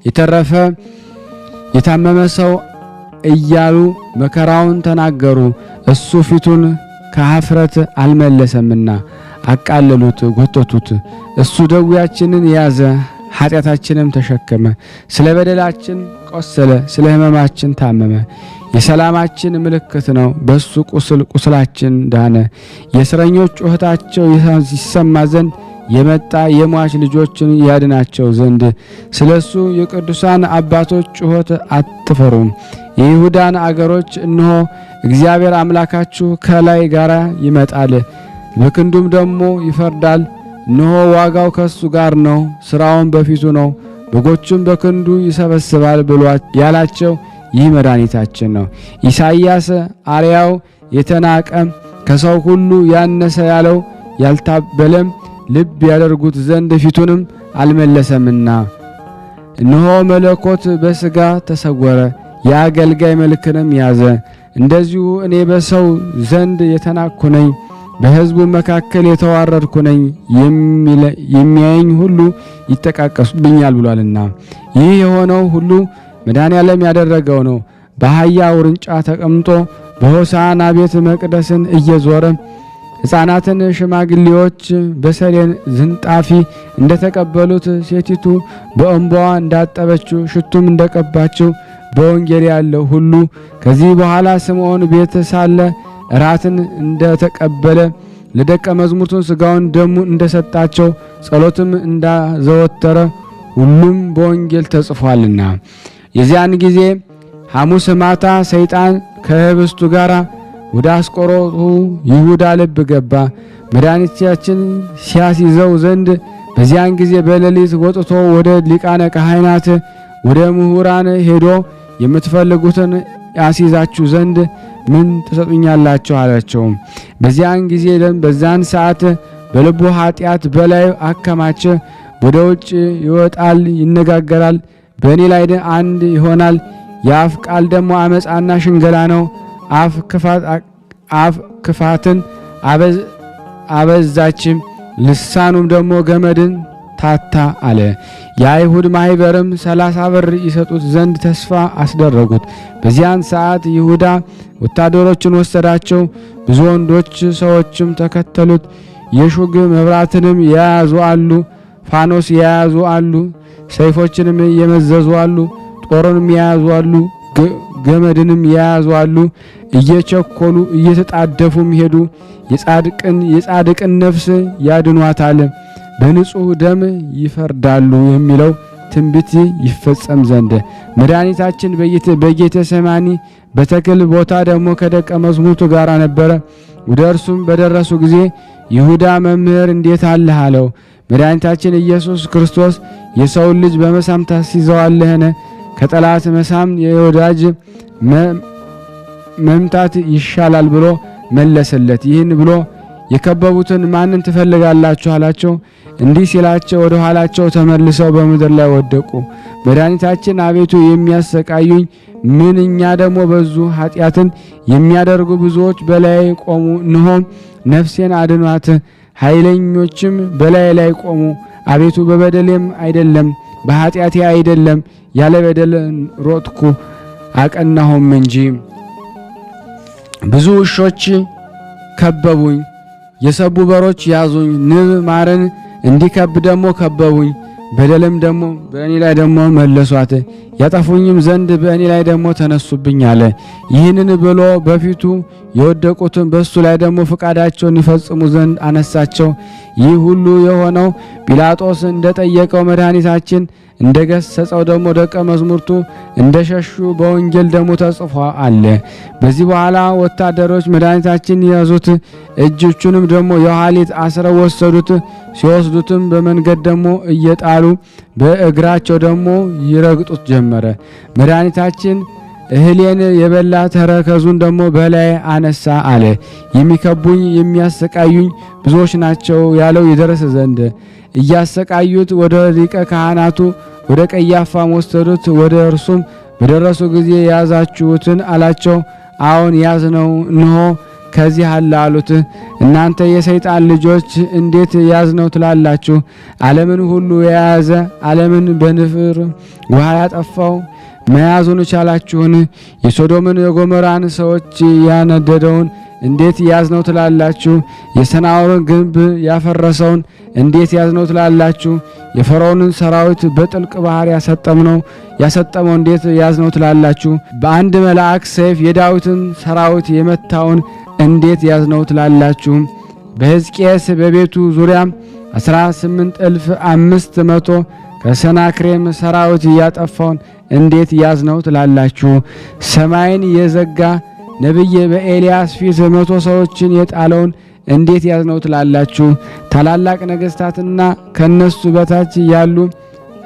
A: የተረፈ የታመመ ሰው እያሉ መከራውን ተናገሩ። እሱ ፊቱን ከኀፍረት አልመለሰምና አቃለሉት፣ ጎተቱት። እሱ ደዌያችንን ያዘ፣ ኃጢአታችንም ተሸከመ። ስለ በደላችን ቆሰለ፣ ስለ ሕመማችን ታመመ። የሰላማችን ምልክት ነው። በሱ ቁስላችን ዳነ። የእስረኞች ጩኸታቸው ይሰማ ዘንድ የመጣ የሟች ልጆችን ያድናቸው ዘንድ ስለሱ የቅዱሳን አባቶች ጩኸት አትፈሩም። የይሁዳን አገሮች እነሆ እግዚአብሔር አምላካችሁ ከላይ ጋር ይመጣል፣ በክንዱም ደግሞ ይፈርዳል። እነሆ ዋጋው ከሱ ጋር ነው፣ ስራውን በፊቱ ነው፣ በጎቹም በክንዱ ይሰበስባል ብሏት ያላቸው ይህ መድኃኒታችን ነው። ኢሳይያስ አርያው የተናቀ ከሰው ሁሉ ያነሰ ያለው ያልታበለም ልብ ያደርጉት ዘንድ ፊቱንም አልመለሰምና እነሆ መለኮት በሥጋ ተሰወረ፣ የአገልጋይ መልክንም ያዘ። እንደዚሁ እኔ በሰው ዘንድ የተናቅኩ ነኝ፣ በሕዝቡ መካከል የተዋረድኩ ነኝ፣ የሚያየኝ ሁሉ ይጠቃቀሱብኛል ብሏልና። ይህ የሆነው ሁሉ መድኃኔዓለም ያደረገው ነው። በአህያ ውርንጫ ተቀምጦ በሆሳዕና ቤተ መቅደስን እየዞረ ሕፃናትን ሽማግሌዎች በሰሌን ዝንጣፊ እንደተቀበሉት ሴቲቱ በእንባዋ እንዳጠበችው ሽቱም እንደቀባችው በወንጌል ያለው ሁሉ ከዚህ በኋላ ስምዖን ቤት ሳለ እራትን እንደተቀበለ ለደቀ መዛሙርቱን ሥጋውን ደሙ እንደሰጣቸው ጸሎትም እንዳዘወተረ ሁሉም በወንጌል ተጽፏልና። የዚያን ጊዜ ሐሙስ ማታ ሰይጣን ከህብስቱ ጋር ወደ አስቆሮቱ ይሁዳ ልብ ገባ። መድኃኒታችን ሲያስይዘው ዘንድ በዚያን ጊዜ በሌሊት ወጥቶ ወደ ሊቃነ ካህናት ወደ ምሁራን ሄዶ የምትፈልጉትን ያስይዛችሁ ዘንድ ምን ትሰጡኛላችሁ አላቸው። በዛን ሰዓት በልቡ ኃጢአት በላዩ አከማቸ። ወደ ውጭ ይወጣል፣ ይነጋገራል፣ በእኔ ላይ አንድ ይሆናል። የአፍ ቃል ደግሞ አመፃና ሽንገላ ነው። አፍ ክፋትን አበዛችም፣ ልሳኑም ደግሞ ገመድን ታታ አለ። የአይሁድ ማኅበርም 30 ብር ይሰጡት ዘንድ ተስፋ አስደረጉት። በዚያን ሰዓት ይሁዳ ወታደሮችን ወሰዳቸው። ብዙ ወንዶች ሰዎችም ተከተሉት። የሹግ መብራትንም የያዙ አሉ፣ ፋኖስ የያዙ አሉ፣ ሰይፎችንም የመዘዙ አሉ፣ ጦርንም የያዙ አሉ፣ ገመድንም የያዙ አሉ። እየቸኮሉ እየተጣደፉም ሄዱ። የጻድቅን ነፍስ ያድኗታል፣ በንጹሕ ደም ይፈርዳሉ የሚለው ትንቢት ይፈጸም ዘንድ መድኃኒታችን በጌተ ሰማኒ በተክል ቦታ ደግሞ ከደቀ መዛሙርቱ ጋር ነበረ። ወደ እርሱም በደረሱ ጊዜ ይሁዳ መምህር እንዴት አለህ አለው። መድኃኒታችን ኢየሱስ ክርስቶስ የሰውን ልጅ በመሳም ታስይዘዋለህን? ከጠላት መሳም የወዳጅ መምታት ይሻላል ብሎ መለሰለት። ይህን ብሎ የከበቡትን ማንን ትፈልጋላችሁ አላቸው። እንዲህ ሲላቸው ወደ ኋላቸው ተመልሰው በምድር ላይ ወደቁ። መድኃኒታችን አቤቱ የሚያሰቃዩኝ ምንኛ ደግሞ በዙ፣ ኃጢአትን የሚያደርጉ ብዙዎች በላይ ቆሙ። እነሆ ነፍሴን አድኗት፣ ኃይለኞችም በላይ ላይ ቆሙ። አቤቱ በበደሌም አይደለም በኃጢአቴ አይደለም፣ ያለ በደል ሮጥኩ አቀናሁም እንጂ። ብዙ ውሾች ከበቡኝ፣ የሰቡ በሮች ያዙኝ። ንብ ማርን እንዲከብ ደግሞ ከበቡኝ። በደልም ደግሞ በእኔ ላይ ደግሞ መለሷት፣ ያጠፉኝም ዘንድ በእኔ ላይ ደግሞ ተነሱብኝ አለ። ይህንን ብሎ በፊቱ የወደቁትን በሱ ላይ ደግሞ ፈቃዳቸውን ይፈጽሙ ዘንድ አነሳቸው። ይህ ሁሉ የሆነው ጲላጦስ እንደጠየቀው መድኃኒታችን እንደገሰጸው ደግሞ ደቀ መዛሙርቱ እንደሸሹ በወንጌል ደግሞ ተጽፎ አለ። በዚህ በኋላ ወታደሮች መድኃኒታችን ያዙት፣ እጆቹንም ደግሞ የኋሊት አስረው ወሰዱት። ሲወስዱትም በመንገድ ደግሞ እየጣሉ በእግራቸው ደግሞ ይረግጡት ጀመረ። መድኃኒታችን እህሌን የበላ ተረከዙን ደግሞ በላይ አነሳ አለ። የሚከቡኝ የሚያሰቃዩኝ ብዙዎች ናቸው ያለው ይደረስ ዘንድ እያሰቃዩት ወደ ሊቀ ካህናቱ ወደ ቀያፋም ወሰዱት። ወደ እርሱም በደረሱ ጊዜ ያዛችሁትን አላቸው። አዎን ያዝነው፣ እንሆ ከዚህ አለ አሉት። እናንተ የሰይጣን ልጆች እንዴት ያዝነው ትላላችሁ? ዓለምን ሁሉ የያዘ ዓለምን በንፍር ውሃ ያጠፋው መያዙን ቻላችሁን? የሶዶምን የጎሞራን ሰዎች ያነደደውን እንዴት ያዝነው ትላላችሁ? የሰናዖርን ግንብ ያፈረሰውን እንዴት ያዝነው ትላላችሁ? የፈርዖንን ሰራዊት በጥልቅ ባህር ያሰጠመው እንዴት ያዝነው ትላላችሁ? በአንድ መልአክ ሰይፍ የዳዊትን ሰራዊት የመታውን እንዴት ያዝነው ትላላችሁ? በሕዝቅያስ በቤቱ ዙሪያ 18,500 ከሰናክሬም ሰራዊት ያጠፋውን እንዴት ያዝነው ትላላችሁ? ሰማይን የዘጋ ነቢይ በኤልያስ ፊት 100 ሰዎችን የጣለውን እንዴት ያዝነው ትላላችሁ? ታላላቅ ነገሥታትና ከነሱ በታች ያሉ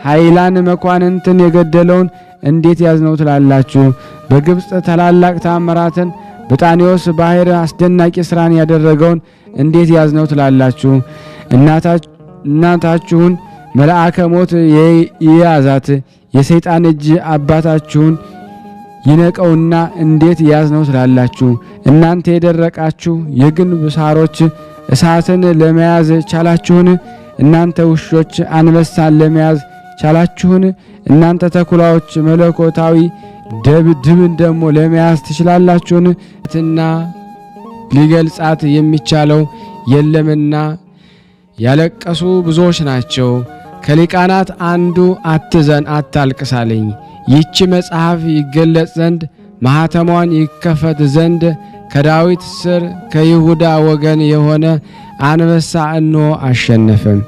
A: ኃይላን መኳንንትን የገደለውን እንዴት ያዝነው ትላላችሁ? በግብፅ ታላላቅ ታምራትን በጣኔዎስ ባህር አስደናቂ ሥራን ያደረገውን እንዴት ያዝነው ትላላችሁ? እናታችሁን መልአከ ሞት የያዛት የሰይጣን እጅ አባታችሁን ይነቀውና እንዴት ያዝነው ትላላችሁ? እናንተ የደረቃችሁ የግንብ ሳሮች እሳትን ለመያዝ ቻላችሁን? እናንተ ውሾች አንበሳን ለመያዝ ቻላችሁን? እናንተ ተኩላዎች መለኮታዊ ድብን ደግሞ ለመያዝ ትችላላችሁን? ትና ሊገልጻት የሚቻለው የለምና ያለቀሱ ብዙዎች ናቸው። ከሊቃናት አንዱ አትዘን አታልቅሳለኝ፣ ይህች መጽሐፍ ይገለጽ ዘንድ ማኅተሟን ይከፈት ዘንድ ከዳዊት ስር ከይሁዳ ወገን የሆነ አንበሳ እንሆ አሸነፈም።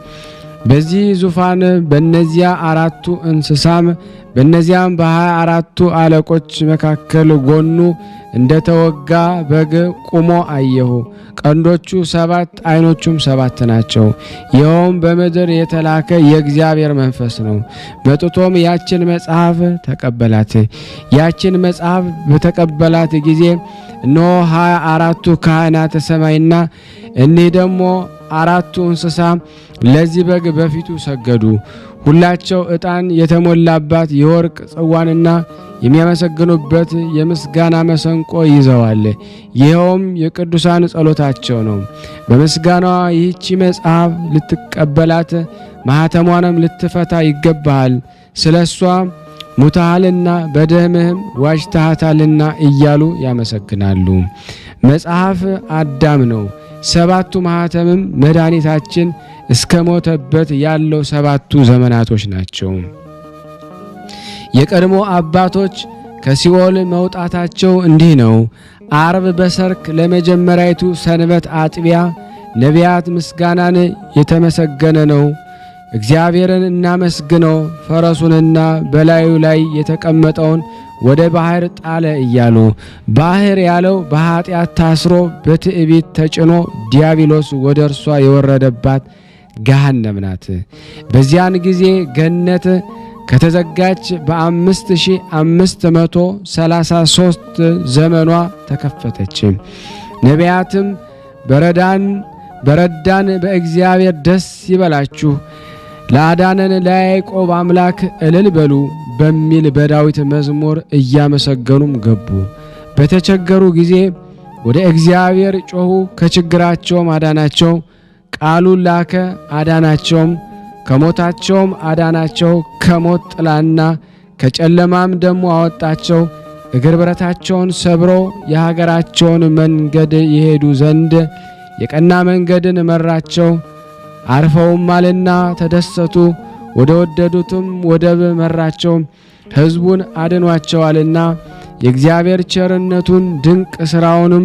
A: በዚህ ዙፋን በእነዚያ አራቱ እንስሳም በእነዚያም በ24ቱ አለቆች መካከል ጎኑ እንደተወጋ በግ ቆሞ አየሁ። ቀንዶቹ 7 ዓይኖቹም 7 ናቸው። ይኸውም በምድር የተላከ የእግዚአብሔር መንፈስ ነው። መጥቶም ያችን መጽሐፍ ተቀበላት። ያችን መጽሐፍ በተቀበላት ጊዜ እነሆ 24ቱ ካህናተ ሰማይና እኒህ ደግሞ 4ቱ እንስሳ ለዚህ በግ በፊቱ ሰገዱ። ሁላቸው ዕጣን የተሞላባት የወርቅ ጽዋንና የሚያመሰግኑበት የምስጋና መሰንቆ ይዘዋል። ይኸውም የቅዱሳን ጸሎታቸው ነው። በምስጋናዋ ይህቺ መጽሐፍ ልትቀበላት ማኅተሟንም ልትፈታ ይገባሃል፣ ስለ እሷ ሙታሃልና በደምህም ዋጅተሃታልና እያሉ ያመሰግናሉ። መጽሐፍ አዳም ነው። 7ቱ ማኅተምም መድኃኒታችን እስከ ሞተበት ያለው 7ቱ ዘመናቶች ናቸው። የቀድሞ አባቶች ከሲኦል መውጣታቸው እንዲህ ነው። አርብ በሰርክ ለመጀመሪያይቱ ሰንበት አጥቢያ ነቢያት ምስጋናን የተመሰገነ ነው፣ እግዚአብሔርን እናመስግነው፣ ፈረሱንና በላዩ ላይ የተቀመጠውን ወደ ባህር ጣለ እያሉ ባህር ያለው በኃጢአት ታስሮ በትዕቢት ተጭኖ ዲያብሎስ ወደ እርሷ የወረደባት ገሃነም ናት። በዚያን ጊዜ ገነት ከተዘጋች በ5533 ዘመኗ ተከፈተች። ነቢያትም በረዳን በእግዚአብሔር ደስ ይበላችሁ፣ ለአዳነን ለያዕቆብ አምላክ እልል በሉ በሚል በዳዊት መዝሙር እያመሰገኑም ገቡ። በተቸገሩ ጊዜ ወደ እግዚአብሔር ጮኹ፣ ከችግራቸውም አዳናቸው። ቃሉን ላከ አዳናቸውም፣ ከሞታቸውም አዳናቸው። ከሞት ጥላና ከጨለማም ደሞ አወጣቸው። እግር ብረታቸውን ሰብሮ የሀገራቸውን መንገድ ይሄዱ ዘንድ የቀና መንገድን መራቸው። አርፈውማልና ተደሰቱ፣ ወደ ወደዱትም ወደብ መራቸው። ሕዝቡን አድኗቸዋልና የእግዚአብሔር ቸርነቱን ድንቅ ሥራውንም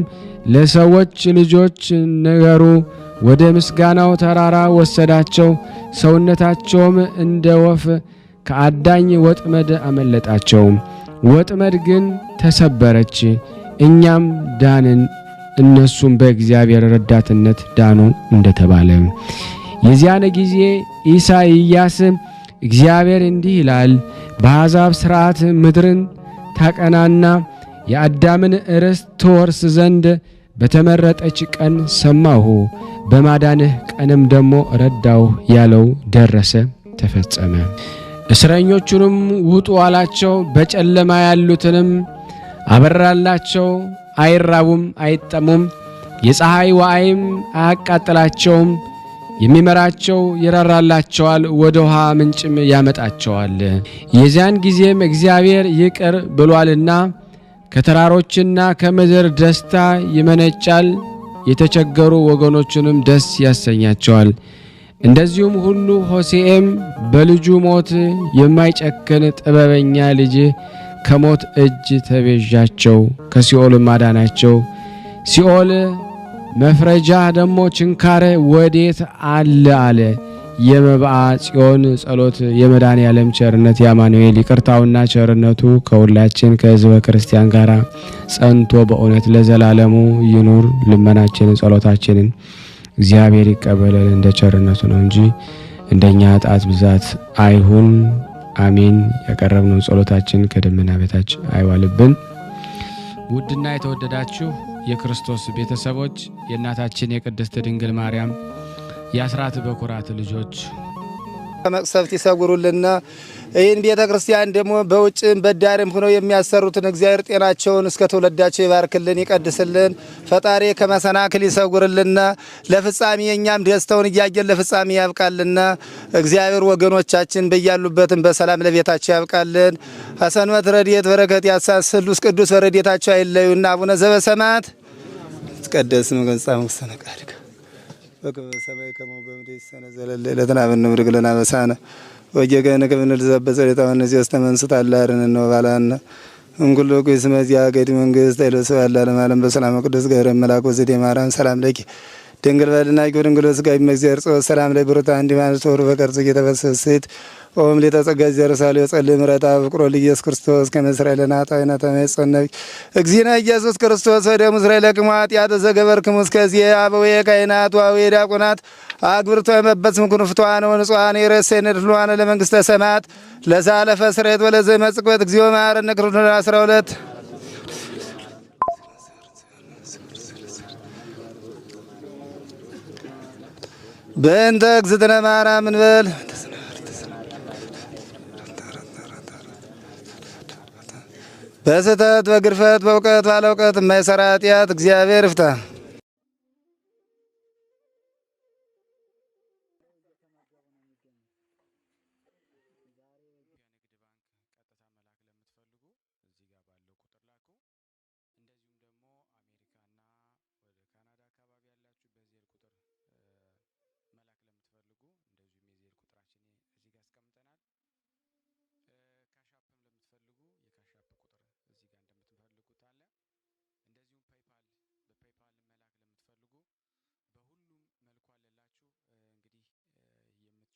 A: ለሰዎች ልጆች ንገሩ። ወደ ምስጋናው ተራራ ወሰዳቸው። ሰውነታቸውም እንደ ወፍ ከአዳኝ ወጥመድ አመለጣቸው። ወጥመድ ግን ተሰበረች፣ እኛም ዳንን፣ እነሱም በእግዚአብሔር ረዳትነት ዳኑ እንደተባለ። የዚያን ጊዜ ኢሳይያስ እግዚአብሔር እንዲህ ይላል፣ በአሕዛብ ሥርዓት ምድርን ታቀናና የአዳምን ርስት ትወርስ ዘንድ በተመረጠች ቀን ሰማሁ፣ በማዳንህ ቀንም ደሞ ረዳሁ ያለው ደረሰ፣ ተፈጸመ። እስረኞቹንም ውጡ አላቸው። በጨለማ ያሉትንም አበራላቸው። አይራቡም አይጠሙም፣ የፀሐይ ዋዕይም አያቃጥላቸውም። የሚመራቸው ይራራላቸዋል፣ ወደ ውሃ ምንጭም ያመጣቸዋል። የዚያን ጊዜም እግዚአብሔር ይቅር ብሏልና ከተራሮችና ከምድር ደስታ ይመነጫል፣ የተቸገሩ ወገኖቹንም ደስ ያሰኛቸዋል። እንደዚሁም ሁሉ ሆሴዕም በልጁ ሞት የማይጨክን ጥበበኛ ልጅ ከሞት እጅ ተቤዣቸው፣ ከሲኦልም አዳናቸው። ሲኦል መፍረጃ ደግሞ ችንካር ወዴት አለ አለ። የመብአ ጽዮን ጸሎት የመድኃኔ ዓለም ቸርነት የአማኑኤል ይቅርታውና ቸርነቱ ከሁላችን ከሕዝበ ክርስቲያን ጋር ጸንቶ በእውነት ለዘላለሙ ይኑር። ልመናችንን ጸሎታችንን እግዚአብሔር ይቀበላል እንደ ቸርነቱ ነው እንጂ እንደኛ ጣት ብዛት አይሁን። አሜን። ያቀረብነው ጸሎታችን ከደመና በታች አይዋልብን። ውድና የተወደዳችሁ የክርስቶስ ቤተሰቦች የእናታችን የቅድስት ድንግል ማርያም የአስራት በኩራት ልጆች
B: ከመቅሰፍት ይሰጉሩልና ይህን ቤተ ክርስቲያን ደግሞ በውጭም በዳርም ሆነው የሚያሰሩትን እግዚአብሔር ጤናቸውን እስከ ትውልዳቸው ይባርክልን ይቀድስልን። ፈጣሪ ከመሰናክል ይሰጉርልና ለፍጻሜ የኛም ደስታውን እያየን ለፍጻሜ ያብቃልና። እግዚአብሔር ወገኖቻችን በያሉበትም በሰላም ለቤታቸው ያብቃልን። ሐሰንበት ረድኤት በረከት ያሳስሉስ ቅዱስ በረድኤታቸው አይለዩና። አቡነ ዘበሰማያት ይትቀደስ ስምከ ወይትጸድቅ ፈቃድከ በከመ በሰማይ ከማሁ በምድር ሲሳየነ ዘለለ ዕለትነ ሀበነ ኅቡር ለነ አበሳነ ወጌጋየነ ከመ ንርዛዕ በጸሎተ እስተ መንሱት አላርነ ወባልሐነ እምኩሉ ኩይስ መዚያ ገድ መንግስት አይለሰው ያላለም ዓለም በሰላም ቅዱስ ገብርኤል መልአክ ወዘዴ ማርያም ሰላም ለኪ ድንግል በድናቂ ድንግል ስጋይ መግዚአብሔር ጾስ ሰላም ላይ ብሩታ እንዲማን ቶር በቀርጽ የተፈሰሰት ኦም ለተጸጋ ዘርሳለ የጸልይ ምረታ ፍቅሮ ለኢየሱስ ክርስቶስ ከመስራኤልና ታይና ተመጽነብ እግዚእነ ኢየሱስ ክርስቶስ ወደ እስራኤል ለቅማት ያተዘገበርክሙ እስከዚህ አበው የካህናት ወአበው የዲያቆናት አግብርቶ የመበስም ኩንፍቷን ወንጿን የረሰነ ድሏን ለመንግስተ ሰማያት ለዛለፈ ስሬት ወለዘ መጽቆት እግዚኦ መሐረነ ክርስቶስ 12 በእንተ እግዝእትነ ማርያም እንበል በስህተት በግርፈት በእውቀት ባለ እውቀት የማይሰራ ኃጢአት እግዚአብሔር ይፍታ።